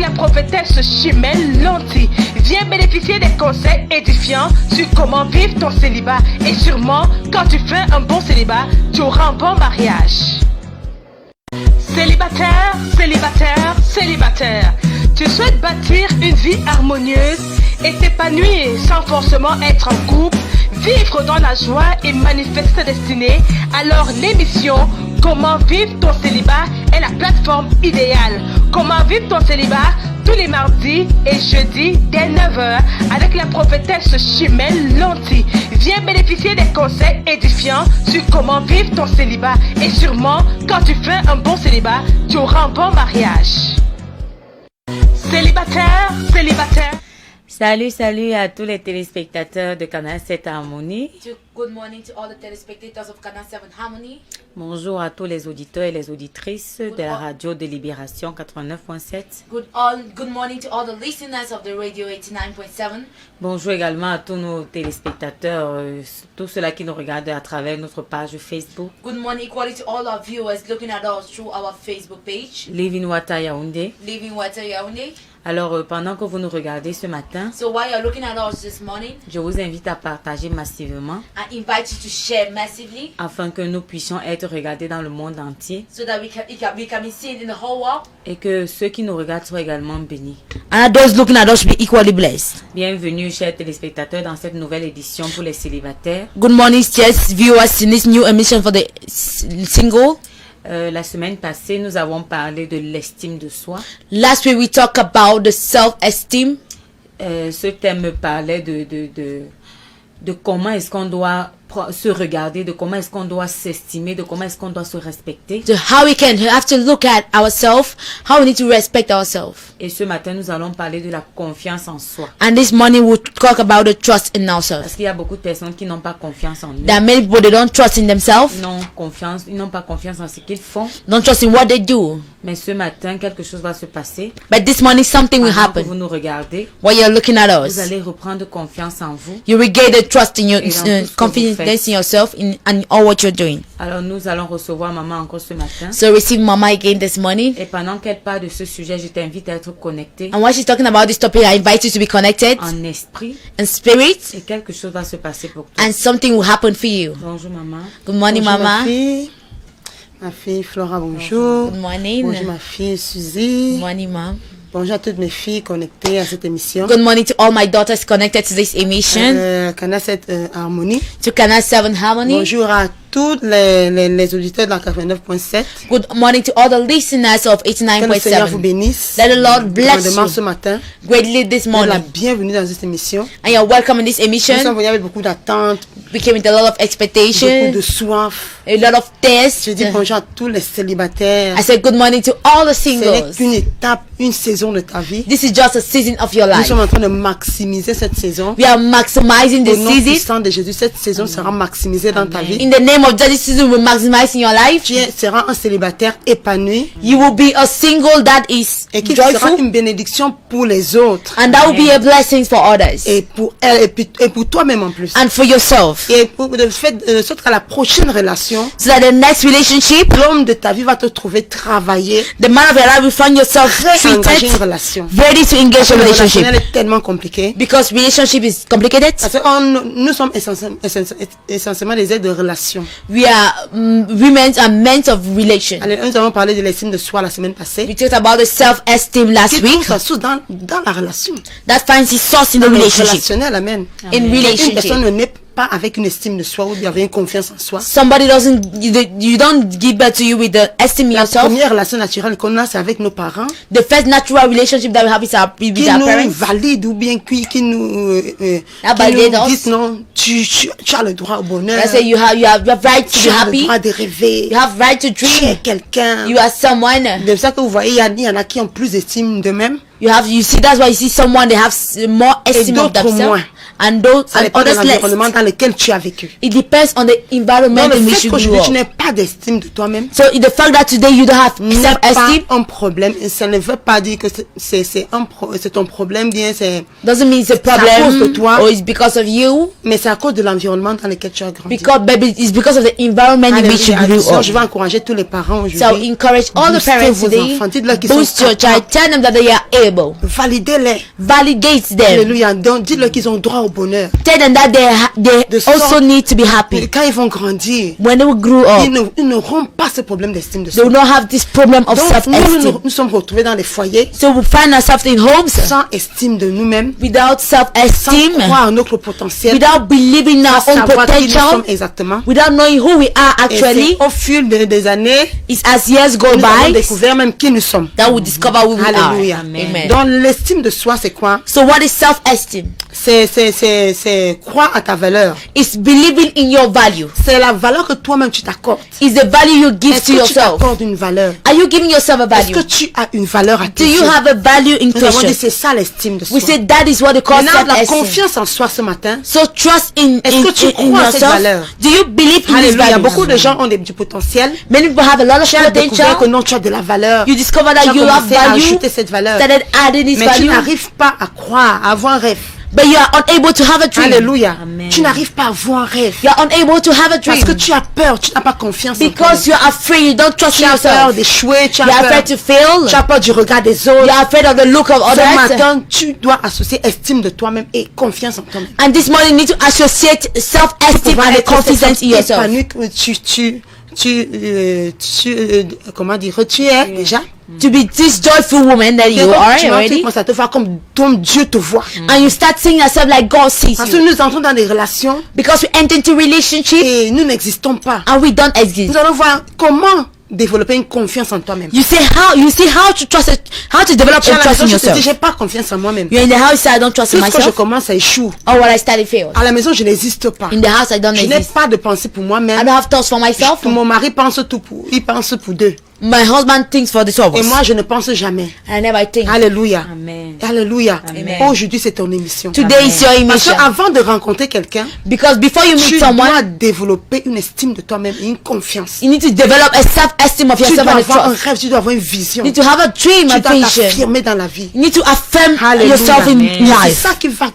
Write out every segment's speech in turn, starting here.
la prophétesse Chimène Lanty. Viens bénéficier des conseils édifiants sur comment vivre ton célibat. Et sûrement, quand tu fais un bon célibat, tu auras un bon mariage. Célibataire, célibataire, célibataire. Tu souhaites bâtir une vie harmonieuse et t'épanouir sans forcément être en couple, vivre dans la joie et manifester ta destinée? Alors l'émission Comment vivre ton célibat est la plateforme idéale. Comment vivre ton célibat tous les mardis et jeudis dès 9h avec la prophétesse Chimène Lanty. Viens bénéficier des conseils édifiants sur comment vivre ton célibat. Et sûrement, quand tu fais un bon célibat, tu auras un bon mariage. Célibataire, célibataire. Salut à tous les téléspectateurs de Canal 7 Harmonie. Good morning to all the telespectators of Canal 7 Harmony. Bonjour à tous les auditeurs et les auditrices de la radio de Libération 89.7. Good morning to all the listeners of the radio 89.7. Bonjour également à tous nos téléspectateurs, tous ceux-là qui nous regardent à travers notre page Facebook. Good morning equally to all our viewers looking at us through our Facebook page. Living Water Yaoundé. Living Water Yaoundé. Alors, pendant que vous nous regardez ce matin, so while you're looking at us this morning, je vous invite à partager massivement, I invite you to share massively, afin que nous puissions être regardés dans le monde entier, so that we can be seen in the whole world, et que ceux qui nous regardent soient également bénis. And those looking at us be equally blessed. Bienvenue, chers téléspectateurs, dans cette nouvelle édition pour les célibataires. Good morning, chers viewers, in this new emission for the single. La semaine passée, nous avons parlé de l'estime de soi. Last week, we talked about the self-esteem. Ce thème me parlait de comment est-ce qu'on doit se regarder, de comment est-ce qu'on doit s'estimer, de comment est-ce qu'on doit se respecter. So how we have to look at ourselves, how we need to respect ourselves. Et ce matin, nous allons parler de la confiance en soi. And this morning we'll talk about the trust in ourselves. Parce qu'il y a beaucoup de personnes qui n'ont pas confiance en eux. There are many people they don't trust in themselves. Ils n'ont pas confiance en ce qu'ils font. Don't trust in what they do. Mais ce matin, quelque chose va se passer. But this morning something will happen. Quand vous nous regardez, while you're looking at us, vous allez reprendre confiance en vous. You regain the trust in your confidence in yourself and all what you're doing. Alors nous allons recevoir maman encore ce matin. So receive mama again this morning. Et pendant qu'elle parle de ce sujet, je t'invite à être connecté. And while she's talking about this topic, I invite you to be connected. En esprit. In spirit. Et quelque chose va se passer pour toi. And something will happen for you. Bonjour maman. Good morning, bonjour, mama. Ma fille Flora, bonjour. Good morning. Bonjour ma fille Suzy. Good morning, mom. Bonjour à toutes mes filles connectées à cette émission. Good morning to all my daughters connected to this emission. Canal 7 Harmonie. To Canal 7 Harmony. Bonjour à tous les auditeurs de la 89.7. Good morning to all the listeners of 89.7. Que le Seigneur vous bénisse. Let the Lord bless you ce matin. Greatly this morning. La bienvenue dans cette émission. And you're welcome in this émission. Nous sommes venus avec beaucoup d'attentes. We came with a lot of expectation. Beaucoup de soif. A lot of thirst. Je dis bonjour à tous les célibataires. I said good morning to all the singles. C'est une étape, une saison de ta vie. This is just a season of your life. Nous sommes en train de maximiser cette saison. We are maximizing the season. Au nom puissant de Jésus, cette saison sera maximisée dans ta vie. In the name of Jesus, this season will maximize in your life. Tu seras un célibataire épanoui. You will be a single that is et qui joyful. Sera une bénédiction pour les autres. And that will be a blessing for others. Et pour elle et pour toi-même en plus. And for yourself. Et pour le fait qu'à la prochaine relation. So that the next relationship. L'homme de ta vie va te trouver travailler. The man of your life will find yourself treated. Une relation. Ready to engage in a relationship. Est tellement compliqué. Because relationship is complicated. Parce que nous sommes essentiellement des êtres de relation. We are women and men of relation. Allez, nous avons parlé de l'estime de soi la semaine passée. We talked about the self-esteem last week. Dans la relation. That finds its source in the relationship. Relationnel, amen. In relationship. Une personne ne naît pas avec une estime de soi ou bien avec une confiance en soi. Somebody doesn't, you don't give birth to you with the esteem in yourself. La première relation naturelle qu'on a, c'est avec nos parents. The first natural relationship that we have is with our parents. Qui nous valide ou bien qui nous disent non, tu as le droit au bonheur. I say you have right to be happy. Tu as le droit de rêver. You have right to dream. Tu es quelqu'un. You are someone. C'est ça que vous voyez, il y en a qui ont plus d'estime d'eux-mêmes. You see, that's why you see someone they have more esteem of themselves. And those and others less. Dans lequel tu as vécu. It depends on the environment in which you grew up. Tu n'es pas pas d'estime de toi-même, So the fact that today you don't have n'est self-esteem pas un problème. Ça ne veut pas dire que c'est ton problème, bien c'est doesn't mean it's a à cause de problem toi. or it's because of you. Mais c'est à cause de l'environnement dans lequel tu as grandi. Because baby, it's because of the environment in which you grew Alléluia. up. Je vais encourager tous les parents aujourd'hui. So encourage all the Boostez parents vos today. enfants. Dites-leur qu'ils sont Boost your capables. child. Tell them that they are able. Validez-les. Validate them. Alléluia. Donc, dites-leur qu'ils ont droit au bonheur. Tell them that they De also sorte- need to be Et happy. quand ils vont grandir, When they will grow up, ils n'auront pas ce problème d'estime de they soi. will not have this problem of Donc, self-esteem. nous sommes retrouvés dans les foyers So we find ourselves in homes sans estime de nous-mêmes, without sans self-esteem, croire en notre potentiel, without believing in our sans own savoir qui nous potential, sommes exactement. without knowing who we are Et actually. c'est au fil des années, It's as years go nous avons by découvert même qui nous sommes. that we discover who we Alléluia. are. Amen. Donc, l'estime de soi, c'est quoi? So what is self-esteem? C'est croire à ta valeur. It's believing in your value. C'est la valeur que toi-même tu t'accordes. It's the value you give Est-ce to que tu yourself. t'accordes une valeur? Are you giving yourself a Est-ce value? que tu as une valeur à Do tes you yeux? have a value in Nous avons dit question? c'est ça l'estime de soi. We say that is what they call Maintenant, la self-esteem. confiance en soi ce matin. So trust Est-ce que tu in crois à cette yourself. valeur? Do you believe in this Alléluia. value? Beaucoup de gens ont du potentiel. Many people have a lot of Tu as découvert que potential. non, tu as de la valeur. You discover Tu that as you have commencé à value, ajouter cette valeur. started adding this Mais tu value, n'arrives pas à croire, à avoir un rêve. but you are unable to have a dream. Alléluia. Amen. Tu n'arrives pas à avoir un rêve. You are unable to have a dream Parce que tu as peur, tu n'as pas confiance en toi. because you are afraid. You don't trust Tu in as peur yourself. d'échouer, tu as You are peur. afraid to fail. Tu as peur du regard des autres. You are afraid of the look of Ce others. matin, tu dois associer estime de toi-même et confiance en toi-même. And this morning, you need to associate self-esteem Pouvoir and a être confidence in yourself. épanoui que comment dire, tu es déjà. To be this joyful woman that you Et are tu already. commences à te voir comme Dieu te voit. And you start seeing yourself like God sees Parce que you. nous entrons dans des relations Because we enter into relationship et nous n'existons pas. and we don't exist. Nous allons voir comment développer une confiance en toi-même. You see how to trust it, how to develop Tu es à and la trust maison, in je te dis, yourself. j'ai pas confiance en moi-même. You're in the house, I don't trust in Tout ce que je myself. commence, ça échoue. Or what I started failed. À la maison, je n'existe pas. In the house, I don't Je n'ai exist. pas de pensée pour I moi-même. don't have thoughts for myself. Mon mari pense il pense pour deux. My husband thinks for the two of Et us. moi, je ne pense jamais. I never think. Alléluia. Amen. Alléluia. Amen. Aujourd'hui, c'est ton émission. Today is your Parce emission. qu'avant de rencontrer quelqu'un, Because before you tu meet dois someone, développer une estime de toi-même et une confiance. you need to develop a self-esteem of Tu yourself dois and a avoir un trust. rêve, tu dois avoir une vision. You need to have a dream, Tu a dois vision. t'affirmer dans la vie. You need to affirm Alléluia. yourself in Amen. C'est life. ça qui va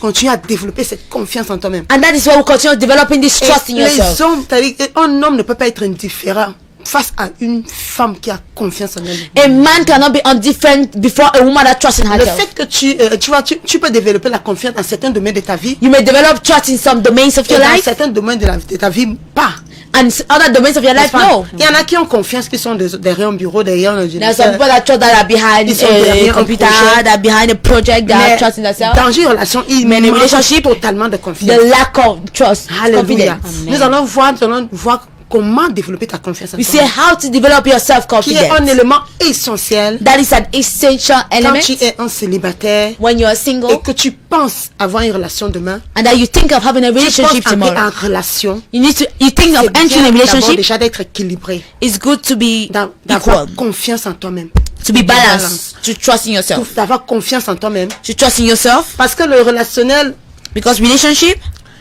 continuer à développer cette confiance en toi-même. And that is why we continue developing this Et trust in yourself. les hommes, c'est-à-dire qu'un homme ne peut pas être indifférent face à une femme qui a confiance en elle. A man cannot be indifferent before a woman that trusts in Le herself. fait que tu peux développer la confiance dans certains domaines de ta vie, You may develop trust in some domains of et your dans life, certains domaines de ta vie, pas. and other domains of your life, N'est-ce pas? no. Il y en a qui ont confiance, qui sont derrière un bureau, derrière un There are some people that trust that are behind Ils sont derrière a un computer, projet. that are behind a project, that are trusting themselves. dans une relation, il Mais les manque relationships, totalement de confiance. The lack of trust, Alléluia. confidence. Nous allons voir comment développer ta confiance en We see toi. how to develop your Qui est un self-confidence. élément essentiel That is an essential quand element tu es un célibataire when you are et single que tu penses avoir une relation demain. and that you think of having a Tu penses relationship entrer tomorrow. en relation. You think of C'est entering a bien d'abord relationship. déjà d'être équilibré, It's good to be d'avoir equal, confiance en toi-même, to be balanced, to trust in yourself, d'avoir confiance en toi-même. to trust in yourself. Parce que le relationnel, Because relationship,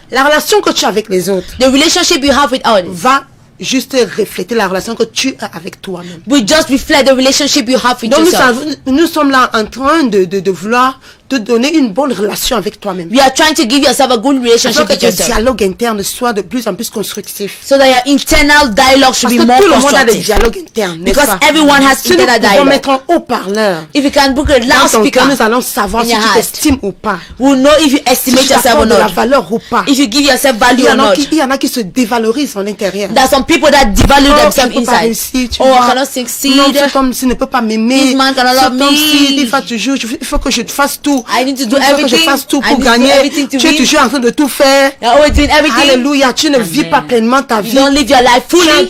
la relation que tu as avec les autres the relationship you have with others va juste refléter la relation que tu as avec toi-même. will just reflect the relationship you have with Donc yourself. nous sommes là en train de vouloir te donner une bonne relation avec toi-même. We are trying to give yourself a good Afin relationship que with tes yourself, dialogues internes soient de plus en plus constructifs. so that your internal dialogue should Parce be que more tout le monde a des constructive. dialogues internes, n'est-ce Because pas? everyone has Si nous internal pouvons dialogue. mettre un haut-parleur If you can book a dans ton cœur, loudspeaker, nous allons savoir in si your tu heart, t'estimes ou pas. we'll know if you Si estimate tu yourself or accordes de la not. valeur ou pas. If you give yourself Il value y, or en not. a il y en a qui se dévalorisent en l'intérieur. There are some people that devalue Oh, themselves tu ne peux pas inside. réussir, tu Oh, I vois. cannot succeed. Non, cet homme-ci ne peut pas m'aimer. This man cannot Cet love me. homme-ci, il faut toujours, il faut que je fasse tout. I need to do Il faut que je everything. fasse tout I pour need to do gagner. everything to Tu es win. toujours en train de tout faire. You're always doing everything. Alléluia, tu ne vis pas pleinement ta You vie. don't live your life fully.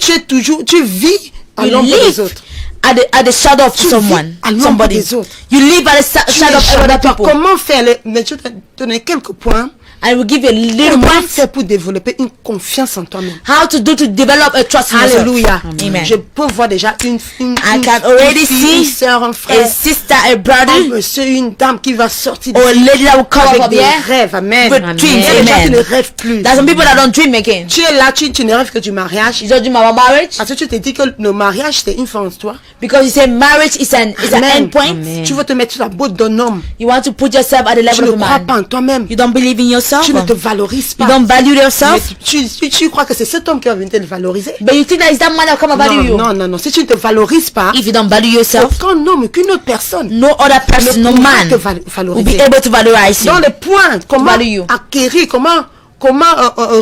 Tu vis à You l'ombre des live autres. at the shadow of someone, somebody. You live at the shadow of other people. Comment faire mais je vais te donner quelques points. I will give you a little Comment points. faire pour développer une confiance en toi-même. How to do to develop a trust in yourself. Alléluia. Amen. Je peux voir déjà une I can already fille, une see sœur, un frère, a sister, a brother, un monsieur, une dame qui va sortir or a lady that will come avec up des here rêves. Amen. with Amen. dreams. Il y a des gens qui ne Amen. rêvent plus. There's some people that don't dream again. Tu es là, tu ne rêves que du mariage. You don't dream about marriage Parce que tu te dis que le mariage c'est une fin en toi. because you say marriage is an Amen. end point. Amen. Tu veux te mettre sur la botte d'un homme. You want to put yourself at the Tu level ne of a crois man. pas en toi-même. You don't believe in yourself. Tu ne te valorises You pas. don't value Mais yourself. tu crois que c'est cet homme qui va venir te valoriser. But you think that is that man that come and value you. Non. Si tu ne te valorises pas, If you don't value yourself, aucun homme, qu'une autre personne no other person, no pourra man te will be valoriser. able to valorize you. Dans les points, comment Value you. acquérir, comment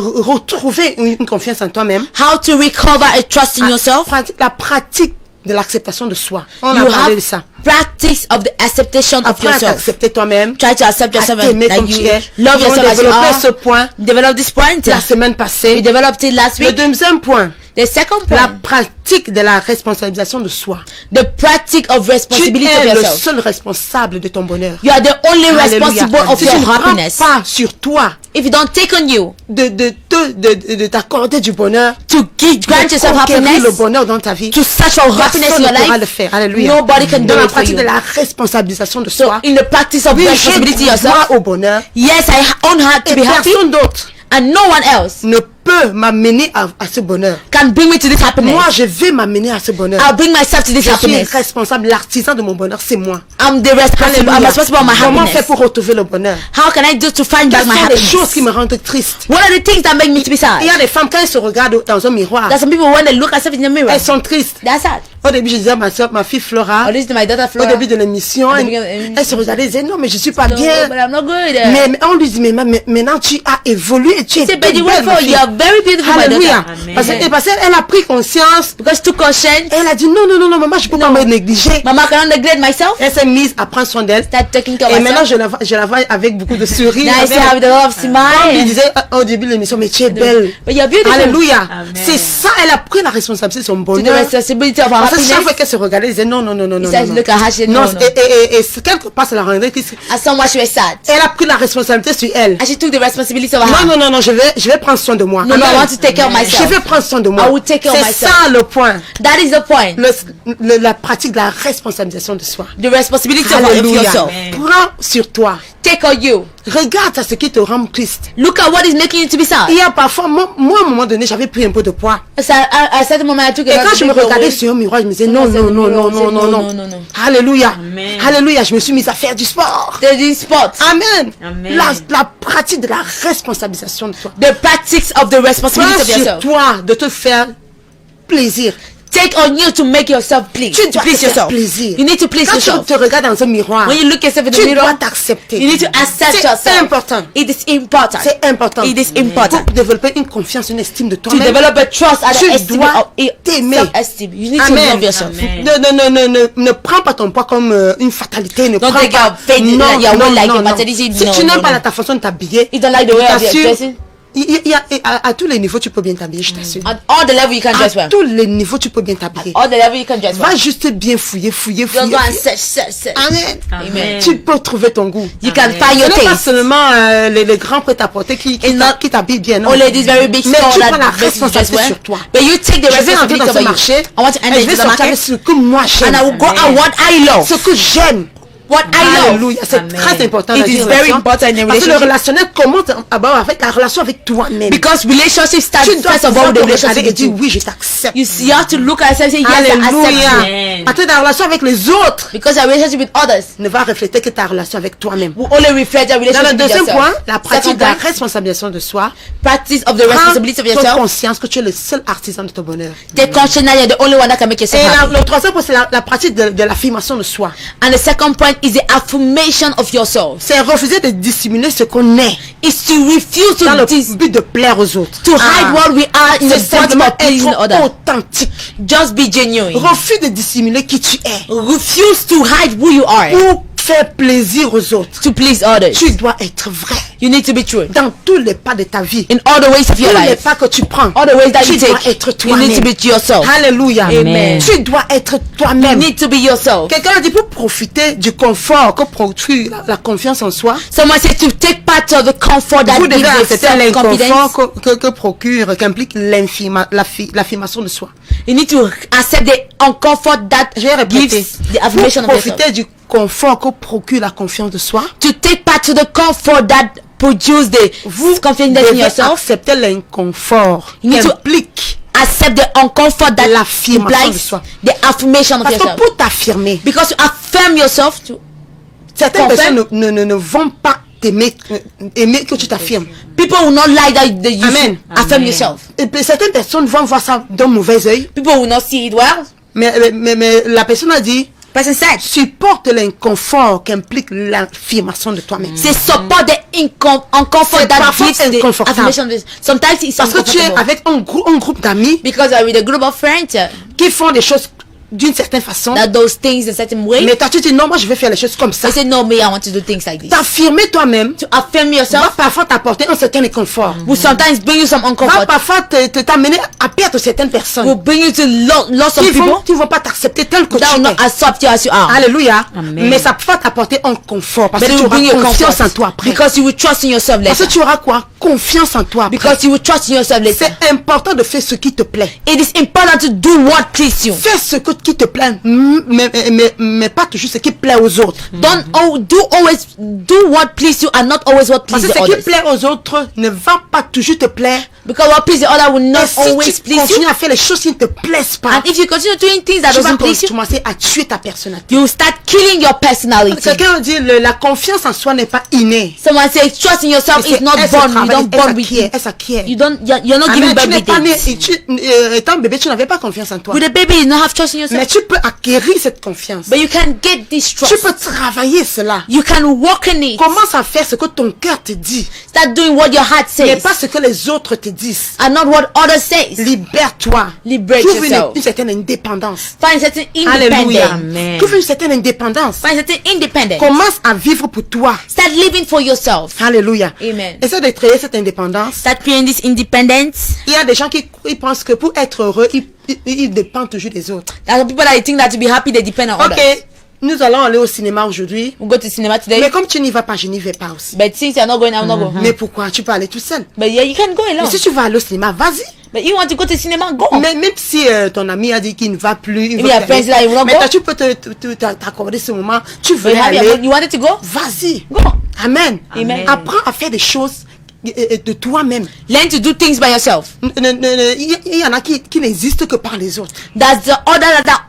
retrouver une confiance en toi-même. How to recover a trust in yourself. La pratique de l'acceptation de soi. On You a parlé have de ça. practice of the acceptation of Apprends à yourself. t'accepter toi-même. Try to accept yourself À t'aimer that comme you tu es. love On yourself as you développé are. ce point Develop this point. la semaine We passée. developed it last Le week. deuxième point, The second la point, pratique de la responsabilisation de soi. the practice of Tu responsibility of es le yourself. seul responsable de ton bonheur. You are the only Alléluia. responsible of Si your tu ne prends happiness. pas sur toi If you don't take on you de t'accorder du bonheur, to grant yourself conquérir le happiness, bonheur dans ta vie, to search for happiness in personne your ne pourra le life, faire. Alléluia. nobody can do Dans la it for pratique you. de la responsabilisation de So soi, in the practice of oui, responsibility j'ai yourself, droit au bonheur yes, I own heart to et be happy, personne d'autre and no one else ne peut m'amener à ce bonheur. can bring me to this happiness. Moi, je vais m'amener à ce bonheur. I'll bring myself to this Je suis happiness. responsable, l'artisan de mon bonheur, c'est moi. I'm the responsible. I'm Alléluia. responsible for my Comment happiness. faire pour retrouver le bonheur? How can I do to find back Quelles my sont les happiness? choses qui me rendent triste? What are the things that make me to be sad? Il y a des femmes, quand elles se regardent dans un miroir, There's some people when they look at themselves in the mirror, elles sont tristes. they're sad. Au début, je disais à ma fille Flora, Or this is my daughter au Flora. début de l'émission, At the elle, beginning, elle se regardait et disait non, mais je suis pas No, bien. but I'm not good. Mais on lui dit, mais maintenant tu as évolué, tu es Say, toute but you belle, ma went for, fille. you are very beautiful, my Alléluia. daughter. Amen. Parce qu'elle a pris conscience. Because to conscience, Et elle a dit non, maman, je peux pas me négliger. Mama cannot neglect myself. Elle s'est mise à prendre soin d'elle. Start taking care Et of maintenant, myself. je la vois avec beaucoup de sourires. Now I still have the love of On lui smile. disait au début de l'émission, mais tu es belle. But you're beautiful. Alléluia. Amen. C'est ça, elle a pris la responsabilité de son To the bonheur. responsibility of our Parce que chaque fois happiness. qu'elle se regardait, elle disait non. He said, look at her, she said, Non, no, no. et quelque part, ça la rendait triste. As someone she was sad. Elle a pris la responsabilité sur elle. And she took the responsibility of her. Non, je vais prendre soin de moi. No, I Amen. want to take care of Je myself. vais prendre soin de moi. I will take care of C'est myself. ça le point. That is the point. La pratique de la responsabilisation de soi. The responsibility of Alléluia. yourself. Prends sur toi. Take on you. Regarde à ce qui te rend triste. Look at what is making you to be sad. Il y a parfois, moi, à un moment donné, j'avais pris un peu de poids. So at a certain moment I took Et a lot quand of je me people regardais away. sur un miroir, je me disais Someone said in the mirror, I said, non. no. Alléluia. Amen. Alléluia. Je me suis mise à faire du sport. There's this spot. Amen. Amen. La pratique de la responsabilisation de toi. The practice of the responsibility Prends of sur yourself. toi de te faire plaisir. Take on you to make yourself please. Tu To dois te please faire yourself. plaisir. You need to please Quand yourself. tu te regardes dans un miroir, When you look yourself in the tu mirror, dois t'accepter. you need to accept C'est yourself. important. It is important. C'est important. It is important. Pour développer une confiance, une estime de To toi-même. develop a trust and Tu an esteem dois of t'aimer. self-esteem. You need to Amen. love yourself. Amen. Ne prends pas ton poids comme une fatalité. Ne Don't prends take pas. your faith like your way like a fatality. Si No, tu n'aimes no, pas no. ta façon de t'habiller, You don't like the way je of your t'assure, dressing. il y a à tous les niveaux tu peux bien t'habiller, je t'assure. At all the level you can dress À well. tous les niveaux tu peux bien t'habiller. All the level you can dress well. Va juste bien fouiller. Just go and search. Amen. Amen. Tu peux trouver ton goût. You can Amen. find Ce your n'est pas taste. seulement les grands prêt-à-porter qui t'habillent bien, non. Only this very big Mais store tu that prends la makes you dress responsabilité well. sur toi. But you take the Je vais entrer responsibility dans ce over you. marché. I want to Et enter je vais into the sortir avec market. ce que moi j'aime. And I will go Amen. and what I love. Ce que j'aime. What I love. Alléluia. C'est Amen. très important. It dans is une very relation. important in a Parce que le relationship. relationnel commence d'abord avec la relation avec toi-même. Because relationship starts Tu dois first of all pouvoir with te the regarder relationship et with dire you. oui, je t'accepte. You have to look at yourself and say yes, I accept you. Alléluia. Amen. Parce que ta relation avec les autres Because your relationship with others ne va refléter que ta relation avec toi-même. will only reflect your Dans le relationship with deuxième yourself. point, la pratique Second de la point, responsabilisation de soi. practice of the Prends responsibility of yourself. conscience que tu es le seul artisan de ton bonheur. Take conscious that you're the only one that can make Et yourself happy. le troisième point, c'est la pratique de l'affirmation de soi. And the second point is the affirmation of yourself. C'est refuser de dissimuler ce qu'on est Is to refuse dans le to but de plaire aux autres. hide what we are in C'est the point simplement of pleasing être others. authentique. Just be genuine. Refuse de dissimuler qui tu es Refuse to hide who you are pour faire plaisir aux autres. to please others. Tu dois être vrai. You need to be true. Dans tous les pas de ta vie. In all the ways of your Tous les life. pas que tu prends. All the ways that Tu you dois take. être You toi-même. need to be yourself. Alléluia. Amen. Tu dois être You toi-même. need to be yourself. Quelqu'un a dit pour profiter du confort que procure la confiance en soi. Someone said to take part of the comfort that Vous devez gives you accepter l'inconfort self-confidence. que procure, qu'implique l'affirmation de soi. You need to accept the uncomfort that Je vais répéter. gives the affirmation Pour of yourself. profiter du confort que procure la confiance de soi. To take part to the comfort that produce the Vous confidence in devez yourself. accepter l'inconfort You need to qu'implique. Accept the uncomfort that L'affirmation de implies soi. the affirmation of Parce que yourself. pour t'affirmer, Because you affirm yourself to certaines confirm. personnes ne vont pas t'aimer, aimer que tu t'affirmes. people will not like that you Amen. affirm Amen. yourself. Et puis certaines personnes vont voir ça d'un mauvais œil. People will not see it well. Mais la personne a dit, Person said, supporte l'inconfort qu'implique l'affirmation de toi-même. say support the uncomfort C'est that parfois gives the inconfortable. affirmation. Sometimes it's Parce que tu es uncomfortable. avec un groupe d'amis Because you're with a group of friends qui font des choses d'une certaine façon. that those things in a certain way. Mais toi tu dis non, moi je vais faire les choses comme ça. They say no, me, I want to do things like this. T'affirmer toi-même To affirm va yourself parfois t'apporter un certain inconfort. will sometimes bring you some Va uncomfort. parfois t'amener à perdre certaines personnes. Will bring you to loss of people Qui vont pas t'accepter tel que that tu will es. not accept you as you are. Alléluia. Amen. Mais ça va t'apporter un confort parce But que it tu will auras bring you confiance en comfort toi après. because you will trust in yourself Parce later. que tu auras quoi? Confiance en toi après. Because you will trust in yourself later. C'est important de faire ce qui te plaît. It is important to do what pleases you. Fais ce qui te plaît, mais pas toujours ce qui plaît aux autres. Don't always do what pleases you and not always what Parce pleases que the ce qui others. plaît aux autres ne va pas toujours te plaire. Because what pleases the other will Et not si always tu please you. continues à faire les choses qui ne te plaisent pas, And if you continue doing things that tu vas doesn't please you, commencer à tuer ta personnalité. you will start killing your personality. Quelqu'un dit la confiance en soi n'est pas innée. Someone says trust in yourself is not born. You don't born with it. Elle s'acquiert. You're not Amen. giving Tu birth n'es with pas né, it. étant bébé, tu n'avais pas confiance en toi. With a baby, you don't have trust in Mais yourself. tu peux acquérir cette confiance. But you can get this Tu trust. peux travailler cela. You can work in it. Commence à faire ce que ton cœur te dit, Start doing what your heart mais says pas ce que les autres te disent. and not what others say. Libère-toi. Liberate Trouve yourself. une certaine indépendance. Find certain Alléluia. independence. Amen. Trouve une certaine indépendance. Find certain independence. Commence à vivre pour toi. Start living for yourself. Alléluia. Amen. Essaie de créer cette indépendance. Start creating this independence. Il y a des gens qui pensent que pour être heureux, ils dépendent toujours des autres. There are people that think that to be happy they depend on others. Ok, nous allons aller au cinéma aujourd'hui. We go to cinema Mais today. comme tu n'y vas pas, je n'y vais pas aussi. But since you're not going, I'm not going. Mais pourquoi? Tu peux aller tout seul. But yeah, you can go Mais alone. si tu vas aller au cinéma, vas-y. But you want to go to cinema, go. Mais même si ton ami a dit qu'il ne va plus, il Maybe veut your plus friends aller. like, you will Mais go? toi, tu peux t'accorder ce moment. Tu veux But you aller. wanted to go? Vas-y. Go. Amen. Amen. Apprends à faire des choses de toi-même. Learn to do things by yourself. Il y en a qui n'existent que par les autres. That's the order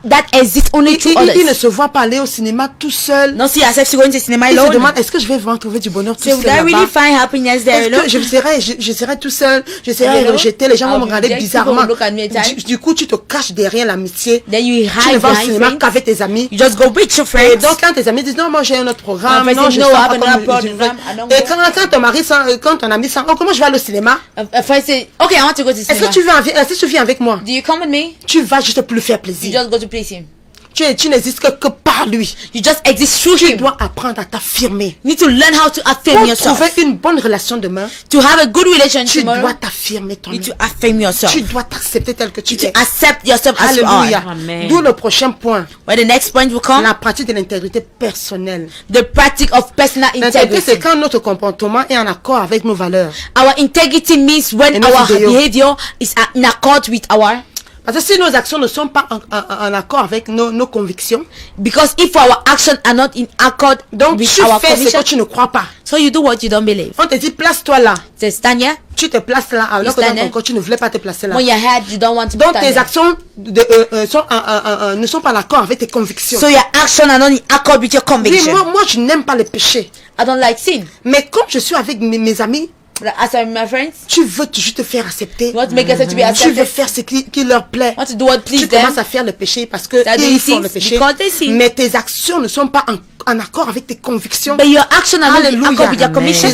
that exists only through Il ne others. se voit pas aller au cinéma tout seul. Don't see yourself to going to cinema Il se alone. demande, est-ce que je vais vraiment trouver du bonheur tout So would seul I really là-bas? find happiness there Est-ce alone? que je serai tout seul, je serai Alone? rejeté, les gens vont I'll me be regarder rejected, bizarrement. people will look at me at times. Du coup, tu te caches derrière l'amitié. Then you Tu ne hide vas au behind cinéma friends. qu'avec tes amis. You just go with your Et friends. donc, quand tes amis disent non, moi j'ai un autre programme, My friend non, says, je no, sens I pas have comme another je veux. program, I don't Et go. quand ton ami sent, oh, comment je vais aller au cinéma? A friend say, okay, I want to go to Est-ce cinema. que tu viens avec moi? Do you come with me? Tu vas juste pour lui faire You plaisir. just go to please him. Tu n'existes que par lui. You just exist through Tu him. dois apprendre à t'affirmer. You need to learn how to affirm Pour yourself. trouver une bonne relation demain, To have a good tu relationship, dois t'affirmer you need toi-même. to affirm yourself. Tu dois t'accepter tel que tu To es. accept yourself as you Alléluia. are. Amen. D'où le prochain point. Where the next point will come, La pratique de l'intégrité personnelle. the practice of personal L'intégrité, c'est integrity. quand notre comportement est en accord avec nos valeurs. Our integrity means when Et nos our idéaux. behavior is in accord with our. Parce que si nos actions ne sont pas en accord avec nos convictions, Because if our actions are not in accord donc with tu our fais ce conviction, que tu ne crois pas. so you do what you don't believe. On te dit place-toi là. So stand here. Tu te places là alors You que dans stand ton there. corps tu ne voulais pas te placer là. When you're head, you don't want to Donc stand tes there. actions ne sont pas en accord avec tes convictions. So your actions are not in accord with your Oui, conviction. moi je n'aime pas le péché. I don't like sin. Mais comme je suis avec mes amis, But as I'm my friends, tu veux juste te faire accepter. you want to make yourself to be Tu veux accepted. faire ce qui leur plaît. You want to do what please Tu them. commences à faire le péché parce que That ils they font le sin péché. because they sin. Mais tes actions ne sont pas en accord avec tes convictions. But your actions are not in Alléluia. accord with your Amen. conviction.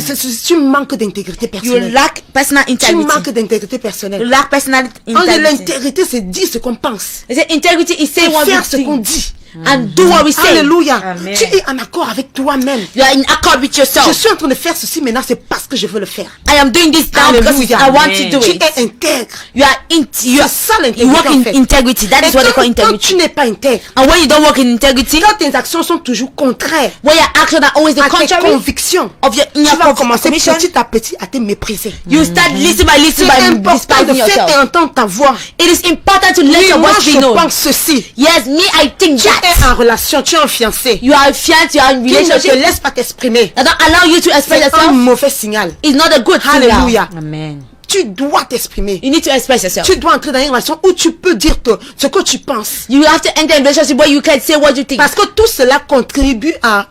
Tu manques d'intégrité You personnelle. lack personal Tu integrity. manques d'intégrité You personnelle. lack personal On dit integrity. l'intégrité, c'est dire ce qu'on pense. They say integrity is C'est saying what we faire ce qu'on think dit. and do what we say. Alléluia. Amen. Tu es en accord avec toi-même. You are in accord with Je yourself. suis en train de faire ceci maintenant, c'est parce que je veux le faire. I am doing this now because Hallelujah. I want Amen. to do Tu it. es intègre. You are you C'est ça l'intégrité, work en in fait. integrity. That is what they call Quand integrity. tu n'es pas intègre, And when you don't work in integrity, quand tes actions sont toujours contraires when your actions are always the à tes contrary convictions, of your tu vas commencer conviction, petit à petit à te mépriser. you start little by little C'est by important de despising faire et yourself. entendre ta voix. It is important to let Oui, your moi voice be je known. pense ceci. Yes, me, I think Tu es that. en relation, tu es en fiancé. You are fiancé, you are in Qui ne te relationship. laisse pas t'exprimer. That don't allow you to express C'est un yourself. mauvais signal. It's not a good thing. Alléluia. Amen. Tu dois t'exprimer. You need to express yourself. Tu dois entrer dans une relation où tu peux dire ce que tu penses. You have to enter a relationship where you can say what you think. Parce que tout cela contribue à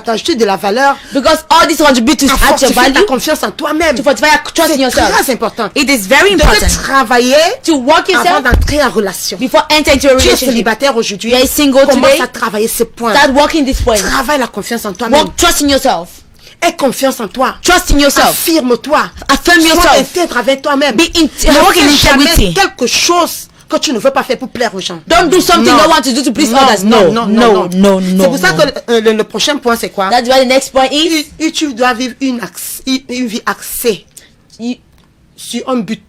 t'ajouter de la valeur, Because all this contribute to à add your fortifier ta value, confiance en toi-même. to fortify your trust in C'est yourself. très important. It is very De important travailler to work avant yourself d'entrer en relation. before entering into a Tu es relationship. célibataire aujourd'hui. You are single Commence today. à travailler ces points. Start working this way. Travaille la confiance en toi-même. Work, trust in yourself. Aie confiance en toi. Trust in yourself. Affirme-toi. Affirm Sois yourself. intègre avec toi-même. Be in, Ne work in fais jamais integrity. quelque chose que tu ne veux pas faire pour plaire aux gens. Don't do something Non. you don't want to do to please Non, others. non, No, non, no, non, no, no. C'est pour ça que le prochain point, c'est quoi? That's why the next point is Tu dois vivre une vie axée you, sur un but.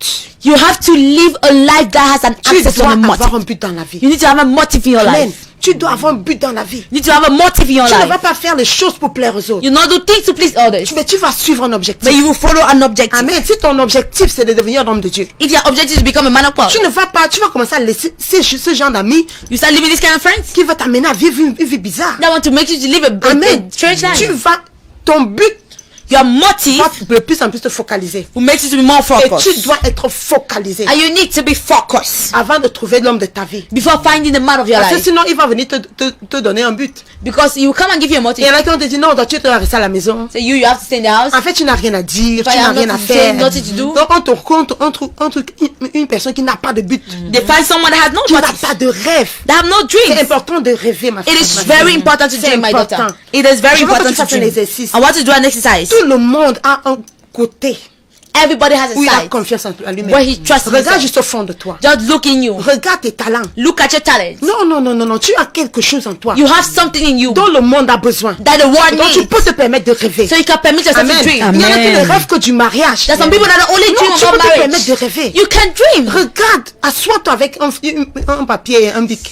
you have to live a life that has an Tu access dois on a motive. avoir un but dans la vie. You need to have a motive in your Amen. life. Tu dois avoir un but dans la vie. You need to have a motive in your Tu ne life. vas pas faire les choses pour plaire aux autres. You not do things to please others, Mais tu vas suivre un objectif. but you will follow an objective. Amen. Si ton objectif, c'est de devenir un homme de Dieu, If your objective is to become a man of God, tu ne vas pas, tu vas commencer à laisser ce genre d'amis you start living this kind of friends qui va t'amener à vivre une vie bizarre. that want to make you to live a Amen. strange Tu life. vas, ton but Your motive va de plus en plus te focaliser. will make you to be more Et tu focused. dois être focalisé And you need to be focused avant de trouver l'homme de ta vie. before finding the man of your Parce que life. sinon, il va venir te donner un but. Because you come and give you a Et il motive. y en a qui vont te dire, non, toi, tu dois rester à la maison. So you have to stay in the house. En fait, tu n'as rien à dire, If I tu n'as have rien à nothing to say, faire. nothing to do. Donc, on trouve une personne qui n'a pas de but, They find someone that has no qui n'a motive. pas de rêve. They have no C'est dreams. important de rêver, ma fille. It is very important to C'est dream, my daughter. important. It is very Je veux que important tu to fasses un dream. exercice. I want to do an exercise. Tout le monde a un côté Everybody has où il a a side confiance en lui-même. where he trusts Regarde himself. juste au fond de toi. Just look in you. Regarde tes talents. Look at your talents. Non, tu as quelque chose en toi You have something in you dont le monde a besoin. that the world Donc tu needs. peux te permettre de rêver. So you can permit yourself Amen. to dream. Il y en a qui Amen. ne rêvent que du mariage. There's some people that are only Non, dream tu peux about te marriage. permettre de rêver. You can dream. Regarde, assois-toi avec un papier et un bic.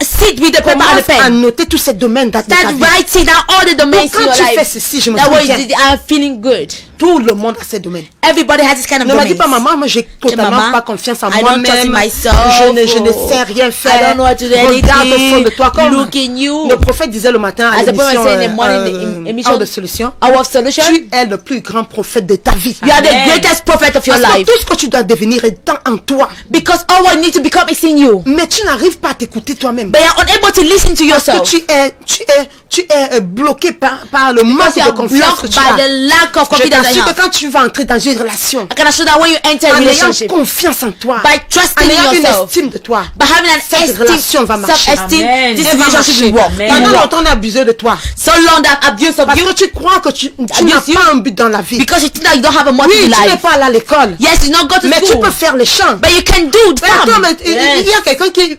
Sit with the paper and Commence the à pen. noter tous ces domaines dans ta Start vie. writing down all the domains Donc, in quand your tu fais life. ceci, je me That sens way bien. I'm feeling good. Tout le monde a ces domaines. Everybody has this kind of Ne me dis domains. pas, maman, moi j'ai totalement Maman, pas confiance en I don't trust in moi-même. myself. Je ne sais rien I faire. don't know what to do Regarde au fond de anything. toi comme Look in you. le prophète disait le matin à As the prophet l'émission said in the morning, the emission Hors de solution. Hour of solution. Tu es le plus grand prophète de ta vie. You are the Amen. greatest prophet of your Parce que life. tout ce que tu dois devenir est en toi. Because all what you need to become is in you. Mais tu n'arrives pas à t'écouter toi-même. But you're unable to listen to Parce que yourself. tu es bloqué par le manque Because you de are confiance que blocked tu by as. the lack of Je confidence I t'assure que have. quand tu vas entrer dans une relation, I can assure that when you enter a en ayant relationship, confiance en toi, by en trusting in ayant une yourself, estime de toi, by having an cette relation va marcher. self-esteem, Amen. this elle va relationship will marcher. work. Amen. It will Pendant work. longtemps, on a abusé de toi. So long that abuse of Parce you que tu crois que tu n'as Abuse you. pas un but dans la vie. because you think that you don't have a motive Oui, in tu n'es life. pas allé à l'école. Yes, you not go to Mais tu school, peux faire les chants. but you can do Mais attends, them. mais il y a quelqu'un qui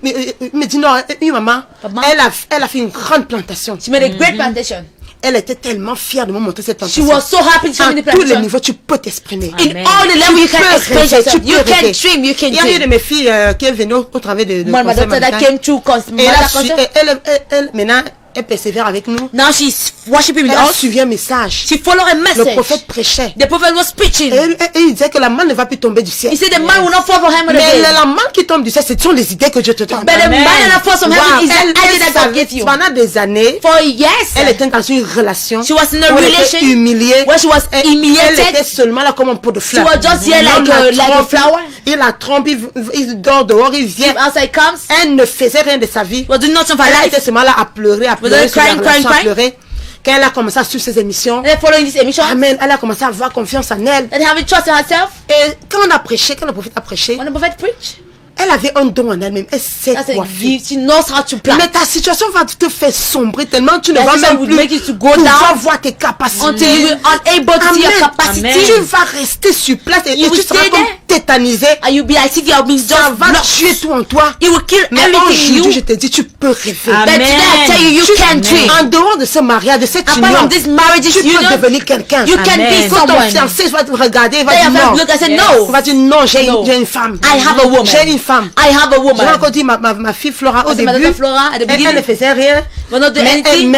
me dit non, une maman, Maman. elle a fait une grande plantation. She made a great plantation. Elle était tellement fière de me montrer cette She plantation. was so happy to show me the À tous les plantation. niveaux, tu peux t'exprimer. In Amen. all the level you can peux express rêver, yourself. tu You peux can rêver. dream, you can Il y a une de dream. mes filles qui est venue au travail de My conseil daughter that marital. came to Et concert. maintenant, elle persévère avec nous. Now she's worshiping with Elle a us. suivi un message. She followed a Le message. prophète prêchait. The prophet was preaching. Et il disait que la manne ne va plus tomber du ciel. He said the man will not fall from heaven Mais again. la manne qui tombe du ciel, ce sont les idées que Dieu te donne. But the Amen. man that falls from heaven Wow. is the idea that God savait- gave you. Pendant des années, For years, elle était dans une relation. she was in a où elle était relation humiliée. where she was Elle humiliated. était seulement là comme un pot de fleurs. was just here L'homme like la a trompe, flower. Il la trompe, il dort dehors, il vient. If outside comes, Elle ne faisait rien de sa vie. was doing nothing for Elle life. était seulement là à pleurer, sur la crying, relation, à crying. pleurer. Quand elle a commencé à suivre ses émissions, And then following this emission, Amen, elle a commencé à avoir confiance en elle. and having trust in herself. Et quand on a prêché, quand le prophète a prêché, When the prophet preach, elle avait un don en elle-même. Elle sait that's quoi a faire. gift. She knows how to plan. Mais ta situation va te faire sombrer tellement tu ne That vas situation même would plus make you to go pouvoir down voir tes capacités. until you will unable to see your Amen. capacity. Amen. Tu vas rester sur place et You tu will seras stay comme there. tétanisé. And you'll be like, if you have been Ça just va blocked. tuer tout en toi. It will kill Mais everything in aujourd'hui, you. je te dis, tu peux rêver. Amen. But today I tell you, you can dream. En dehors de ce mariage, de cette Apart union, from this marriage, tu peux union, devenir quelqu'un. you can Amen. be Quand ton someone. fiancé va te regarder, il va Then dire your friend non. look and say, Yes. no, Il va dire non, j'ai No. une femme. I have a woman. J'ai une femme. I have a Je l'ai woman. encore dit, ma fille Flora, au I said, my début, daughter Flora, at the elle ne beginning, faisait rien. will not do Mais anything.